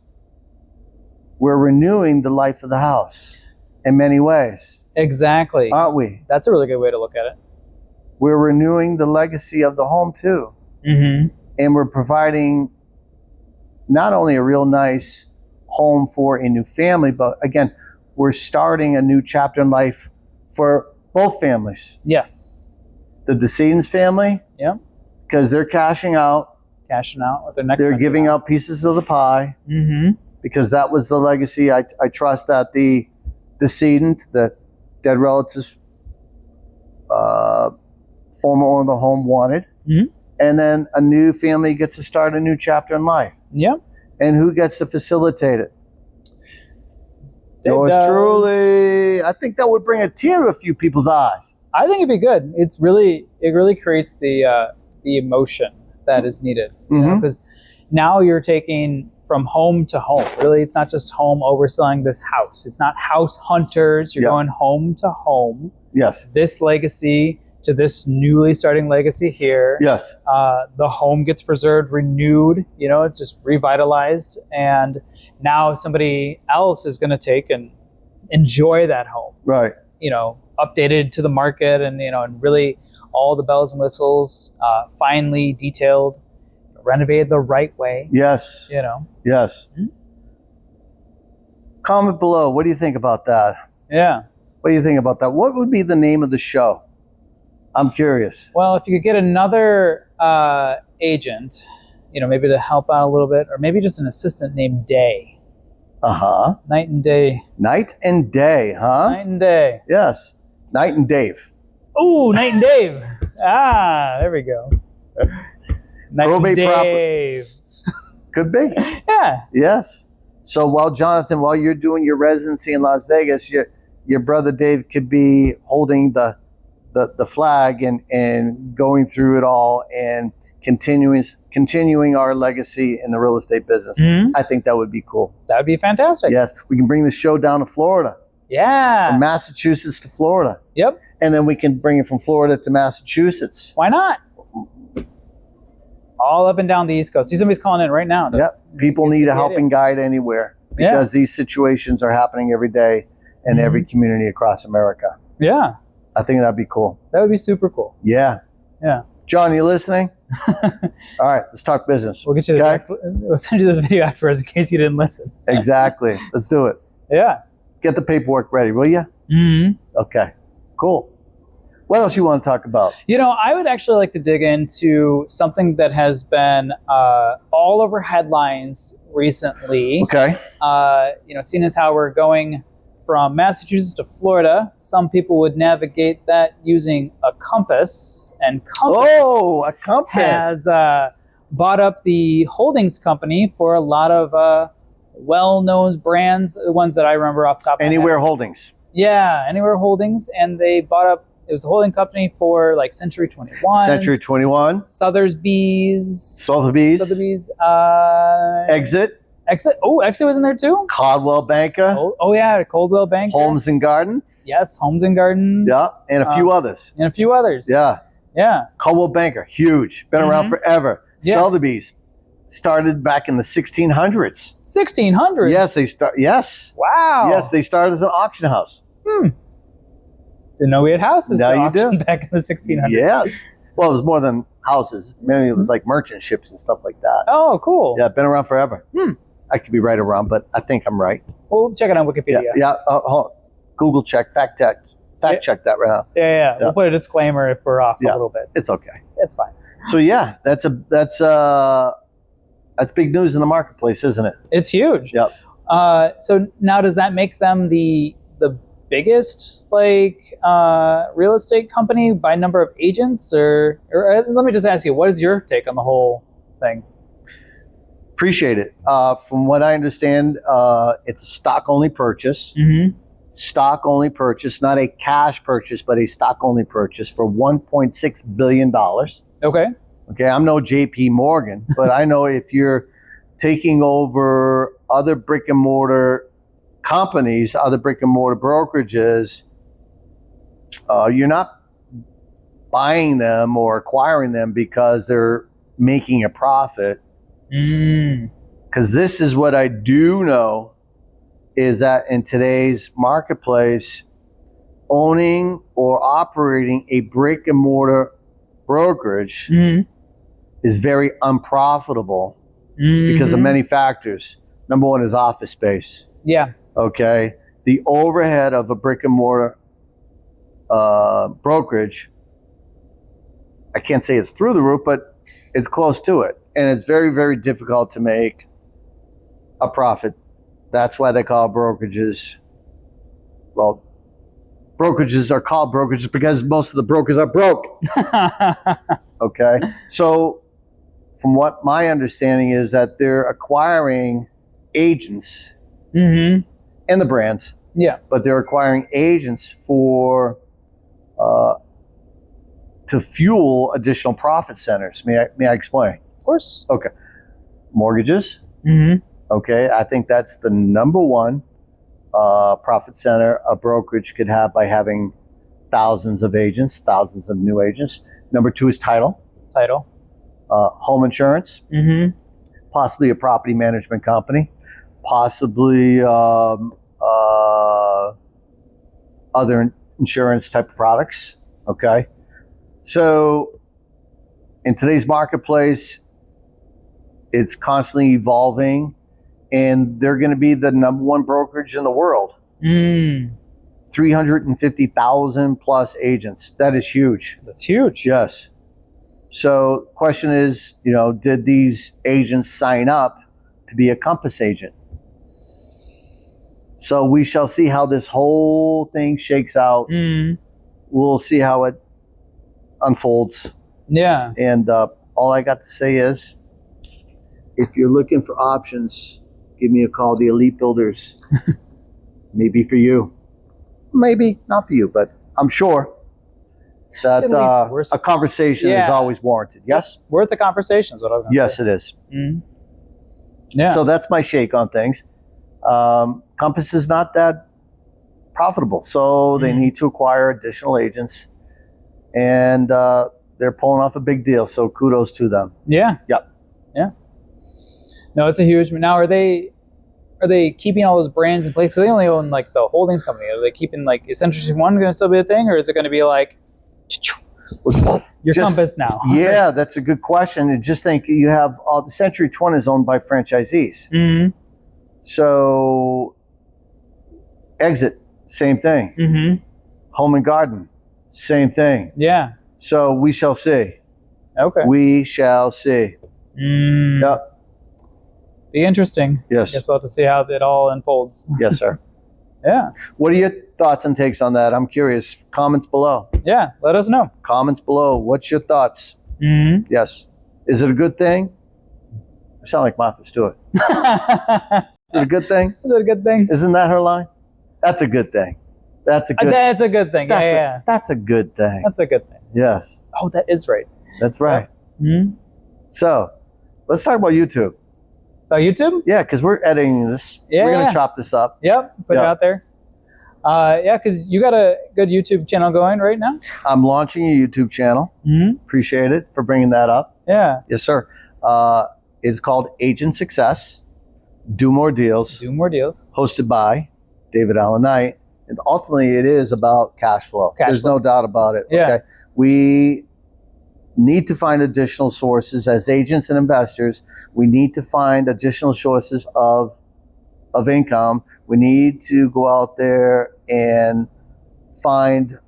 we're renewing the life of the house in many ways. Exactly. Aren't we? That's a really good way to look at it. We're renewing the legacy of the home too. Mm-hmm. And we're providing not only a real nice home for a new family, but again, we're starting a new chapter in life for both families. Yes. The decedent's family, because they're cashing out with their next. They're giving out pieces of the pie, because that was the legacy. I trust that the decedent, the dead relatives, former owner of the home wanted, and then a new family gets to start a new chapter in life. Yep. And who gets to facilitate it? Yours truly. I think that would bring a tear to a few people's eyes. I think it'd be good. It really creates the emotion that is needed. Because now you're taking from home to home. Really, it's not just home overselling this house. It's not house hunters. You're going home to home. Yes. This legacy to this newly starting legacy here. Yes. The home gets preserved, renewed, it's just revitalized. And now somebody else is going to take and enjoy that home. Right. Updated to the market and, and really all the bells and whistles, finely detailed, renovated the right way. Yes. Yes. Comment below. What do you think about that? Yeah. What do you think about that? What would be the name of the show? I'm curious. Well, if you could get another agent, maybe to help out a little bit, or maybe just an assistant named Day. Night and Day. Night and Day, huh? Night and Day. Yes. Night and Dave. Ooh, Night and Dave. There we go. Night Probate and Dave. Could be. Yeah. Yes. So Jonathan, while you're doing your residency in Las Vegas, your brother Dave could be holding the flag and going through it all and continuing our legacy in the real estate business. I think that would be cool. That would be fantastic. Yes. We can bring the show down to Florida. Yeah. From Massachusetts to Florida. Yep. And then we can bring it from Florida to Massachusetts. Why not? All up and down the East Coast. See, somebody's calling in right now. Yep. People need a helping guide anywhere because these situations are happening every day in every community across America. Yeah. I think that'd be cool. That would be super cool. Yeah. Yeah. John, you listening? All right, let's talk business. We'll get you. We'll send you this video afterwards in case you didn't listen. Exactly. Let's do it. Yeah. Get the paperwork ready, will you? Mm-hmm. Okay. Cool. What else you want to talk about? You know, I would actually like to dig into something that has been all over headlines recently. Okay. You know, seeing as how we're going from Massachusetts to Florida, some people would navigate that using a compass, and Compass a compass has bought up the holdings company for a lot of well-known brands, the ones that I remember off the top of my head. Anywhere Holdings. Yeah, Anywhere Holdings, and they bought up. It was a holding company for like Century 21, Century 21, Sotheby's, Exit. Oh, Exit was in there too. Coldwell Banker. Oh yeah, Coldwell Banker. Homes and Gardens. Yes, Homes and Gardens. Yeah, and a few others. And a few others. Yeah. Yeah. Coldwell Banker, huge, been around forever. Yeah. Sotheby's started back in the 1600s. 1600s. Yes, they start. Yes. Wow. Yes, they started as an auction house. Didn't know we had houses Now to you auction do. back in the 1600s. Yes. Well, it was more than houses. Maybe it was like merchant ships and stuff like that. Oh, cool. Yeah, been around forever. I could be right or wrong, but I think I'm right. We'll check it on Wikipedia. Yeah. Google check, fact check that right now. Yeah. We'll put a disclaimer if we're off a little bit. It's okay. It's fine. So yeah, that's big news in the marketplace, isn't it? It's huge. Yep. So now, does that make them the biggest real estate company by number of agents, or let me just ask you, what is your take on the whole thing? Appreciate it. From what I understand, it's a stock-only purchase. Stock-only purchase, not a cash purchase, but a stock-only purchase for $1.6 billion. Okay. Okay, I'm no JP Morgan, but I know if you're taking over other brick and mortar companies, other brick and mortar brokerages, you're not buying them or acquiring them because they're making a profit. Because this is what I do know, is that in today's marketplace, owning or operating a brick and mortar brokerage is very unprofitable because of many factors. Number one is office space. Yeah. Okay. The overhead of a brick and mortar brokerage, I can't say it's through the roof, but it's close to it. And it's very, very difficult to make a profit. That's why they call brokerages, well, brokerages are called brokerages because most of the brokers are broke. Okay. So from what my understanding is that they're acquiring agents and the brands. Yeah. But they're acquiring agents for to fuel additional profit centers. May I explain? Of course. Okay. Mortgages. Okay. I think that's the number one profit center a brokerage could have by having thousands of agents, thousands of new agents. Number two is title. Home insurance. Possibly a property management company. Possibly other insurance type of products. Okay. So in today's marketplace, it's constantly evolving, and they're going to be the number one brokerage in the world. 350,000 plus agents. That is huge. That's huge. Yes. So question is, did these agents sign up to be a Compass agent? So we shall see how this whole thing shakes out. We'll see how it unfolds. Yeah. And all I got to say is, if you're looking for options, give me a call. The Elite Builders. Maybe for you. Maybe not for you, but I'm sure that a conversation is always warranted. Yes? Worth the conversation is what I was going to say. Yes, it is. Yeah. So that's my shake on things. Compass is not that profitable, so they need to acquire additional agents, and they're pulling off a big deal. So kudos to them. Yeah. Yep. Yeah. No, it's a huge. Now, are they keeping all those brands in place? So they only own the holdings company. Are they keeping is Century One going to still be a thing, or is it going to be your Compass now? Yeah, that's a good question. And just think, you have the Century 20 is owned by franchisees. So Exit, same thing. Home and Garden, Same thing. Yeah. So we shall see. Okay. We shall see. Yep. Be interesting. Yes. Guess we'll have to see how it all unfolds. Yes, sir. Yeah. What are your thoughts and takes on that? I'm curious. Comments below. Yeah. Let us know. Comments below. What's your thoughts? Yes. Is it a good thing? I sound like Martha Stewart. Is it a good thing? Is it a good thing? Isn't that her line? That's a good thing. That's a good. That's a good thing. Yeah. That's a good thing. That's a good thing. Yes. Oh, that is right. That's right. So, let's talk about YouTube. About YouTube? Yeah, because we're editing this. Yeah. We're gonna chop this up. Yep. Put it out there. Yeah, because you got a good YouTube channel going right now. I'm launching a YouTube channel. Appreciate it for bringing that up. Yeah. Yes, sir. It's called Agent Success. Do More Deals. Do More Deals. Hosted by David Allen Knight. And ultimately, it is about cash flow. There's no doubt about it. Yeah. Okay. We need to find additional sources as agents and investors. We need to find additional sources of income. We need to go out there and find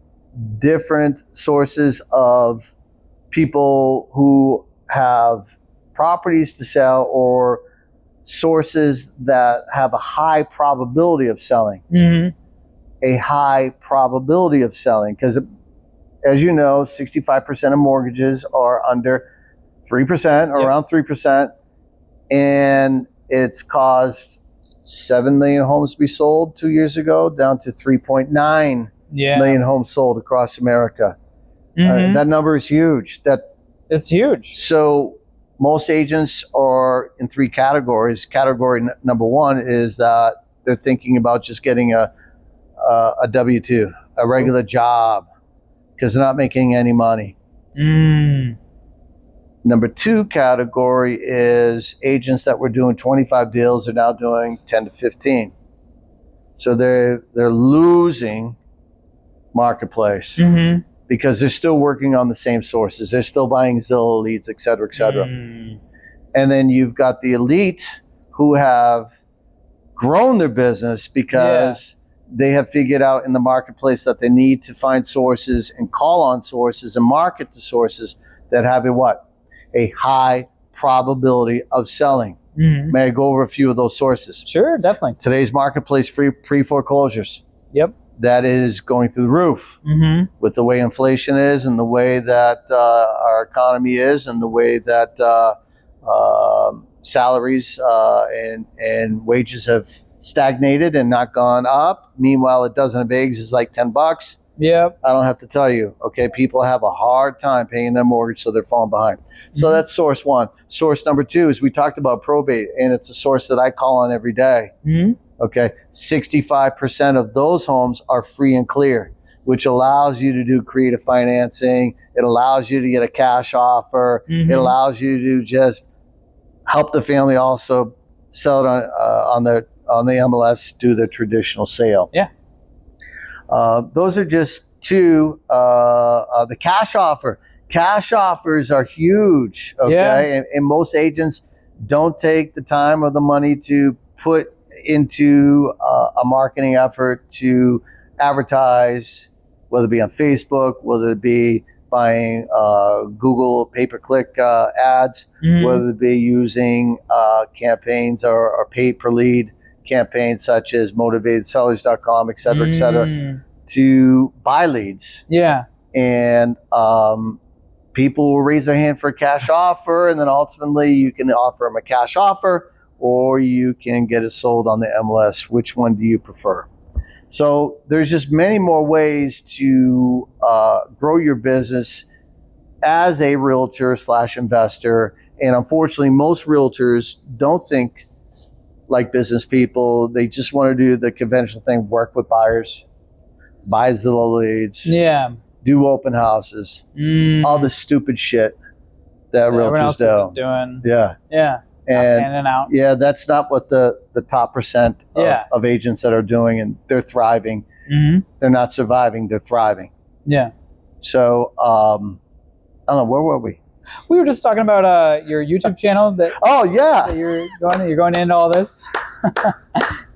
different sources of people who have properties to sell or sources that have a high probability of selling. A high probability of selling, because as you know, 65% of mortgages are under 3% or around 3%, and it's caused 7 million homes to be sold 2 years ago, down to 3.9 million homes sold across America. That number is huge. It's huge. So most agents are in three categories. Category number one is that they're thinking about just getting a W-2, a regular job, because they're not making any money. Number two category is agents that were doing 25 deals are now doing 10 to 15. So they're losing marketplace because they're still working on the same sources. They're still buying Zillow leads, et cetera, et cetera. And then you've got the elite who have grown their business because they have figured out in the marketplace that they need to find sources and call on sources and market to sources that have a high probability of selling. May I go over a few of those sources? Sure, definitely. Today's marketplace, pre-foreclosures. Yep. That is going through the roof with the way inflation is and the way that our economy is and the way that salaries and wages have stagnated and not gone up. Meanwhile, a dozen of eggs is like $10. Yep. I don't have to tell you. Okay, people have a hard time paying their mortgage, so they're falling behind. So that's source one. Source number two is we talked about probate, and it's a source that I call on every day. Okay, 65% of those homes are free and clear, which allows you to do creative financing. It allows you to get a cash offer. It allows you to just help the family also sell it on the MLS, do the traditional sale. Yeah. Those are just two. The cash offer. Cash offers are huge, okay? And most agents don't take the time or the money to put into a marketing effort to advertise, whether it be on Facebook, whether it be buying Google pay-per-click ads, whether it be using campaigns or pay-per-lead campaigns such as motivatedsellers.com, et cetera, to buy leads. Yeah. And people will raise their hand for a cash offer, and then ultimately you can offer them a cash offer, or you can get it sold on the MLS. Which one do you prefer? So there's just many more ways to grow your business as a realtor / investor. And unfortunately, most realtors don't think like business people. They just want to do the conventional thing, work with buyers, buy Zillow leads, do open houses, all the stupid shit that realtors do. Yeah. And standing out. Yeah, that's not what the top percent of agents that are doing, and they're thriving. They're not surviving, they're thriving. Yeah. So, I don't know, where were we? We were just talking about your YouTube channel. That you're going into all this. A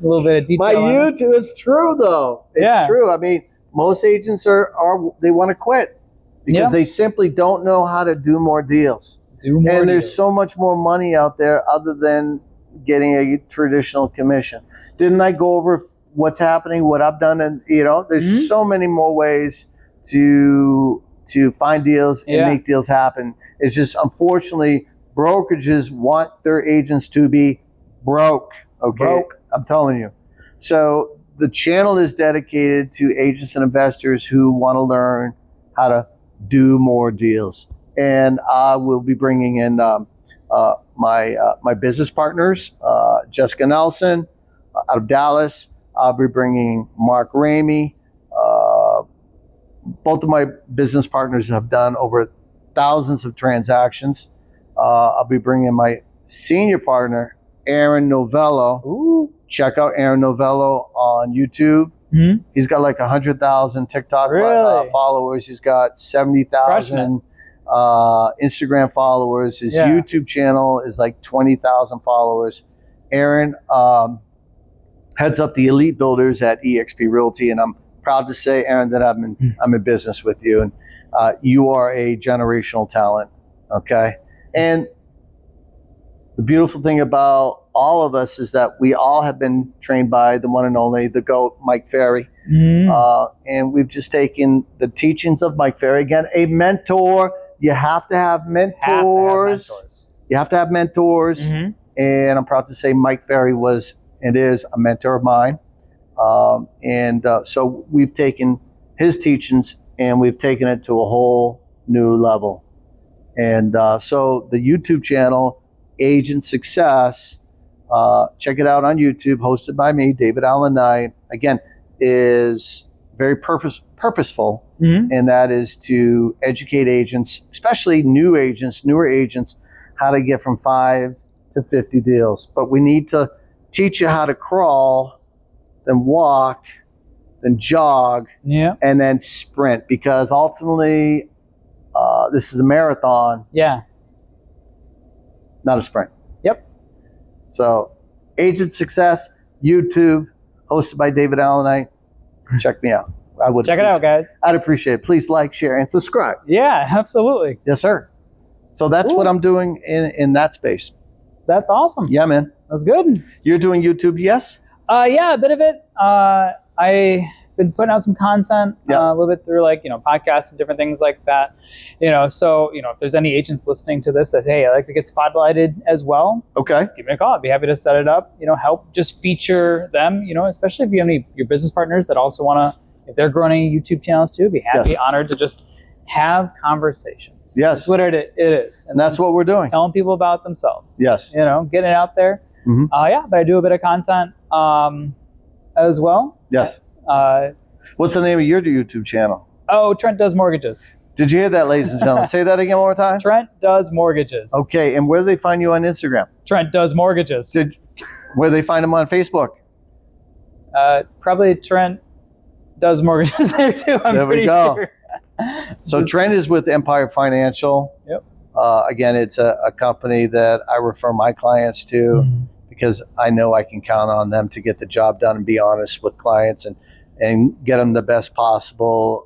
little bit of detail. My YouTube is true though. It's true. I mean, most agents they want to quit because they simply don't know how to do more deals. There's so much more money out there other than getting a traditional commission. Didn't I go over what's happening, what I've done? And there's so many more ways to find deals and make deals happen. It's just, unfortunately, brokerages want their agents to be broke. Okay, I'm telling you. So the channel is dedicated to agents and investors who want to learn how to do more deals. And I will be bringing in my business partners, Jessica Nelson out of Dallas. I'll be bringing Mark Ramey. Both of my business partners have done over thousands of transactions. I'll be bringing my senior partner, Aaron Novello. Ooh. Check out Aaron Novello on YouTube. Mm-hmm. He's got like 100,000 TikTok followers. He's got 70,000 Instagram followers. His YouTube channel is like 20,000 followers. Aaron heads up the elite builders at eXp Realty, and I'm proud to say, Aaron, that I'm in business with you, and you are a generational talent. Okay, and the beautiful thing about all of us is that we all have been trained by the one and only, the GOAT, Mike Ferry. And we've just taken the teachings of Mike Ferry. Again, a mentor. You have to have mentors. You have to have mentors. And I'm proud to say Mike Ferry was and is a mentor of mine. So we've taken his teachings and we've taken it to a whole new level. And so the YouTube channel, Agent Success, check it out on YouTube, hosted by me, David Allen Knight, again, is very purposeful, and that is to educate agents, especially newer agents, how to get from 5 to 50 deals. But we need to teach you how to crawl, then walk, then jog, and then sprint, because ultimately this is a marathon, not a sprint. So, Agent Success, YouTube, hosted by David Allen Knight. Check me out. I would check it out, guys. I'd appreciate it. Please like, share, and subscribe. Yeah, absolutely. Yes, sir. So that's what I'm doing in that space. That's awesome. Yeah, man. That's good. You're doing YouTube, yes? Yeah, a bit of it. I've been putting out some content a little bit through podcasts and different things like that. So if there's any agents listening to this that, hey, I'd like to get spotlighted as well. Okay. Give me a call. I'd be happy to set it up. Help just feature them. Especially if you have your business partners that also want to, if they're growing any YouTube channels too, be happy, honored to just have conversations. Yes. That's what it is. And that's what we're doing. Telling people about themselves. Yes. Getting it out there. But I do a bit of content as well. Yes. What's the name of your YouTube channel? Oh, Trent Does Mortgages. Did you hear that, ladies and gentlemen? Say that again one more time. Trent Does Mortgages. Okay, and where do they find you on Instagram? Trent Does Mortgages. Where do they find him on Facebook? Probably Trent Does Mortgages there too. I'm pretty sure. So Trent is with Empire Financial. Yep. Again, it's a company that I refer my clients to because I know I can count on them to get the job done and be honest with clients and get them the best possible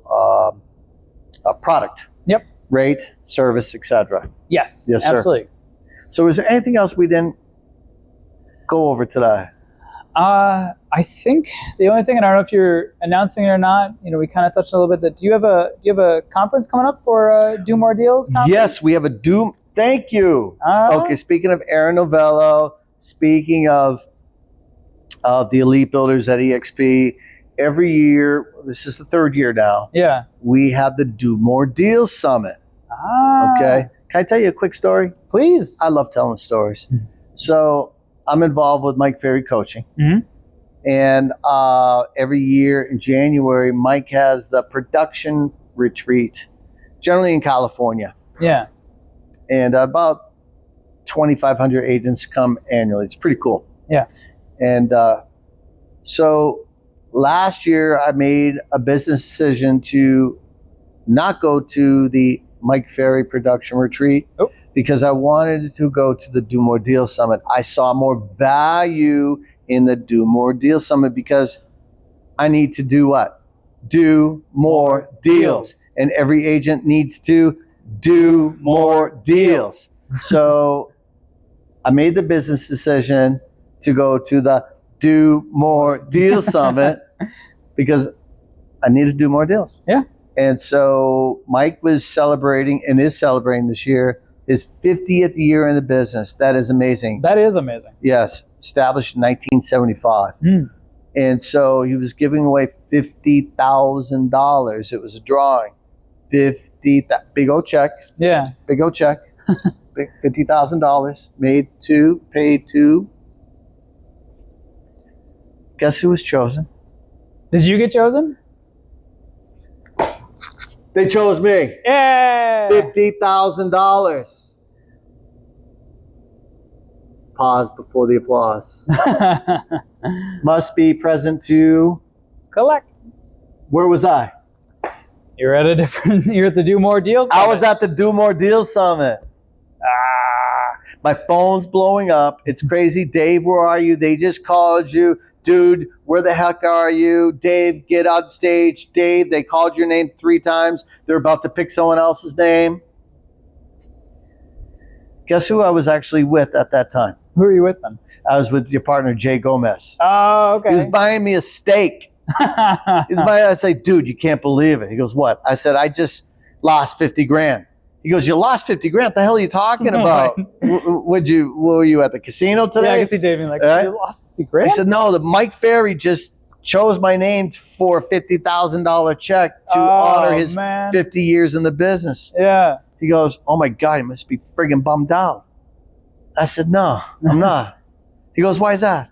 product. Yep. Rate, service, etc. Yes, yes, sir. Absolutely. So is there anything else we didn't go over today? I think the only thing, and I don't know if you're announcing it or not, we kind of touched a little bit that do you have a conference coming up for Do More Deals conference? Yes, we have a thank you. Okay, speaking of Aaron Novello, speaking of the elite builders at eXp, every year, this is the third year now, we have the Do More Deals Summit. Okay. Can I tell you a quick story? Please. I love telling stories. So I'm involved with Mike Ferry Coaching. And every year in January, Mike has the production retreat, generally in California. Yeah. And about 2,500 agents come annually. It's pretty cool. Yeah. And so last year, I made a business decision to not go to the Mike Ferry production retreat because I wanted to go to the Do More Deals Summit. I saw more value in the Do More Deals Summit because I need to do what? do more deals. And every agent needs to do more deals. So I made the business decision to go to the Do More Deal Summit because I need to do more deals. Yeah. And so Mike was celebrating and is celebrating this year his 50th year in the business. That is amazing. That is amazing. Yes. Established in 1975. And so he was giving away $50,000. It was a drawing. Big old check. Yeah. Big old check. Big $50,000 paid to. Guess who was chosen? Did you get chosen? They chose me. Yeah. $50,000. Pause before the applause. Must be present to collect. Where was I? You're at the Do More Deals Summit. I was at the Do More Deals Summit. My phone's blowing up. It's crazy. Dave, where are you? They just called you. Dude, where the heck are you? Dave, get on stage. Dave, they called your name 3 times. They're about to pick someone else's name. Guess who I was actually with at that time? Who are you with then? I was with your partner, Jay Gomez. Oh, okay. He was buying me a steak. I say, dude, you can't believe it. He goes, what? I said, I just lost 50 grand. He goes, you lost 50 grand? What the hell are you talking about? Were you at the casino today? Yeah, I can see Dave being like, you lost 50 grand? I said, no, the Mike Ferry just chose my name for a $50,000 check to honor his 50 years in the business. Yeah. He goes, oh my God, you must be friggin' bummed out. I said, no, I'm not. He goes, why is that?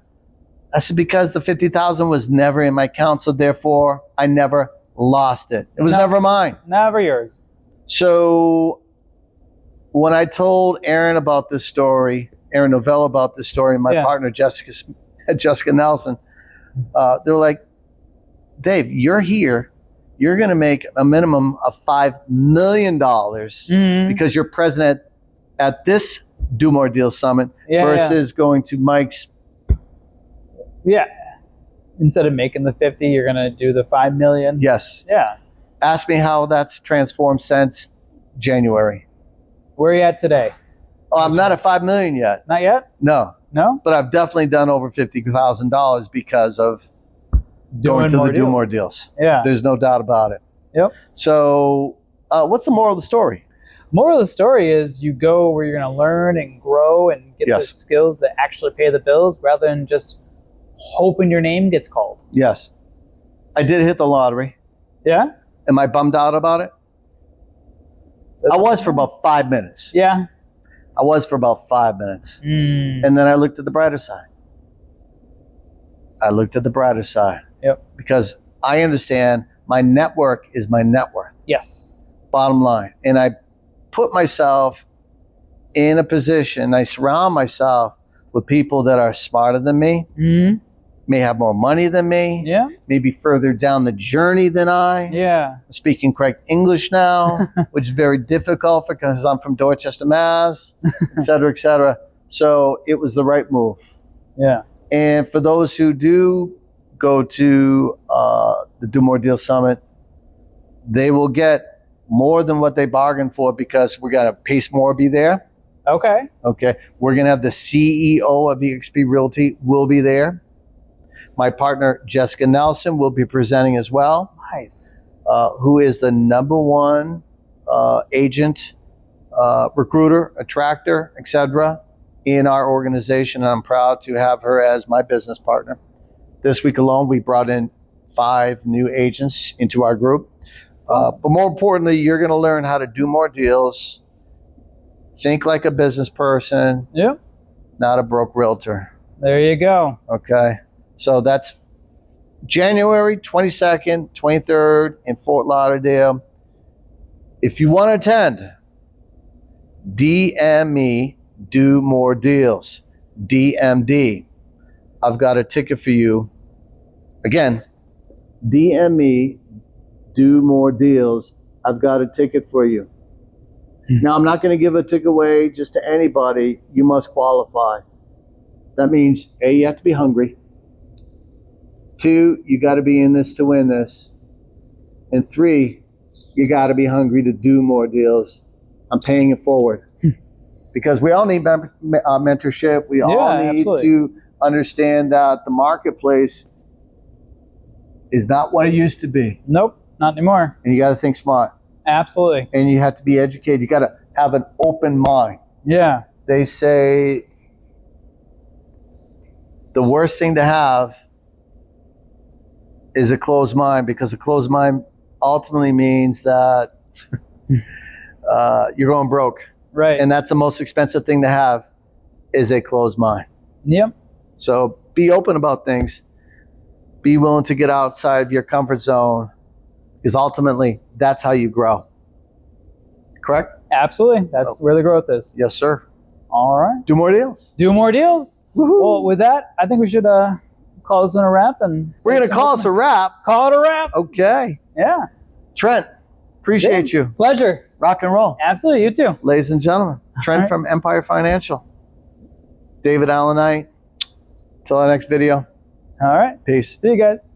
I said, because the 50,000 was never in my account, so therefore I never lost it. It was never mine. Never yours. So when I told Aaron about this story, Aaron Novella about this story, and my partner, Jessica Nelson, they were like, Dave, you're here. You're going to make a minimum of $5 million because you're president at this Do More Deals Summit versus going to Mike's. Yeah. Instead of making the 50, you're going to do the 5 million. Yes. Yeah. Ask me how that's transformed since January. Where are you at today? Oh, I'm not at 5 million yet. Not yet? No. No? But I've definitely done over $50,000 because of going to the Do More Deals. Yeah. There's no doubt about it. Yep. So what's the moral of the story? Moral of the story is you go where you're going to learn and grow and get the skills that actually pay the bills rather than just hoping your name gets called. Yes. I did hit the lottery. Yeah? Am I bummed out about it? I was for about 5 minutes. Yeah. I was for about 5 minutes. And then I looked at the brighter side. Yep. Because I understand my network is my net worth. Yes. Bottom line. And I put myself in a position, I surround myself with people that are smarter than me, may have more money than me, maybe further down the journey than I. Yeah. I'm speaking correct English now, which is very difficult because I'm from Dorchester, Mass, et cetera, et cetera. So it was the right move. Yeah. And for those who do go to the Do More Deal Summit, they will get more than what they bargained for because we're going to Pace Moore be there. Okay. Okay. We're going to have the CEO of eXp Realty will be there. My partner, Jessica Nelson, will be presenting as well. Nice. Who is the #1 agent, recruiter, attractor, etc. in our organization. I'm proud to have her as my business partner. This week alone, we brought in 5 new agents into our group. Awesome. But more importantly, you're going to learn how to do more deals. Think like a business person. Yep. Not a broke realtor. There you go. Okay. So that's January 22nd, 23rd in Fort Lauderdale. If you want to attend, DM me, Do More Deals. DMD. I've got a ticket for you. Again, DM me, Do More Deals. I've got a ticket for you. Now, I'm not going to give a ticket away just to anybody. You must qualify. That means, A, you have to be hungry. 2, you got to be in this to win this. And 3, you got to be hungry to do more deals. I'm paying it forward. Because we all need mentorship. We all need absolutely. to understand that the marketplace is not what it used to be. Nope, not anymore. And you got to think smart. Absolutely. And you have to be educated. You got to have an open mind. Yeah. They say the worst thing to have is a closed mind, because a closed mind ultimately means that you're going broke. Right. And that's the most expensive thing to have, is a closed mind. Yep. So be open about things. Be willing to get outside of your comfort zone, because ultimately that's how you grow. Correct? Absolutely. That's where the growth is. Yes, sir. All right. Do more deals. Do more deals. Woo-hoo. Well, with that, I think we should call this one a wrap. And We're going to call us a wrap. Call it a wrap. Okay. Yeah. Trent, appreciate you. Pleasure. Rock and roll. Absolutely. You too. Ladies and gentlemen, Trent right. from Empire Financial. David Allen Knight. Till our next video. All right. Peace. See you guys.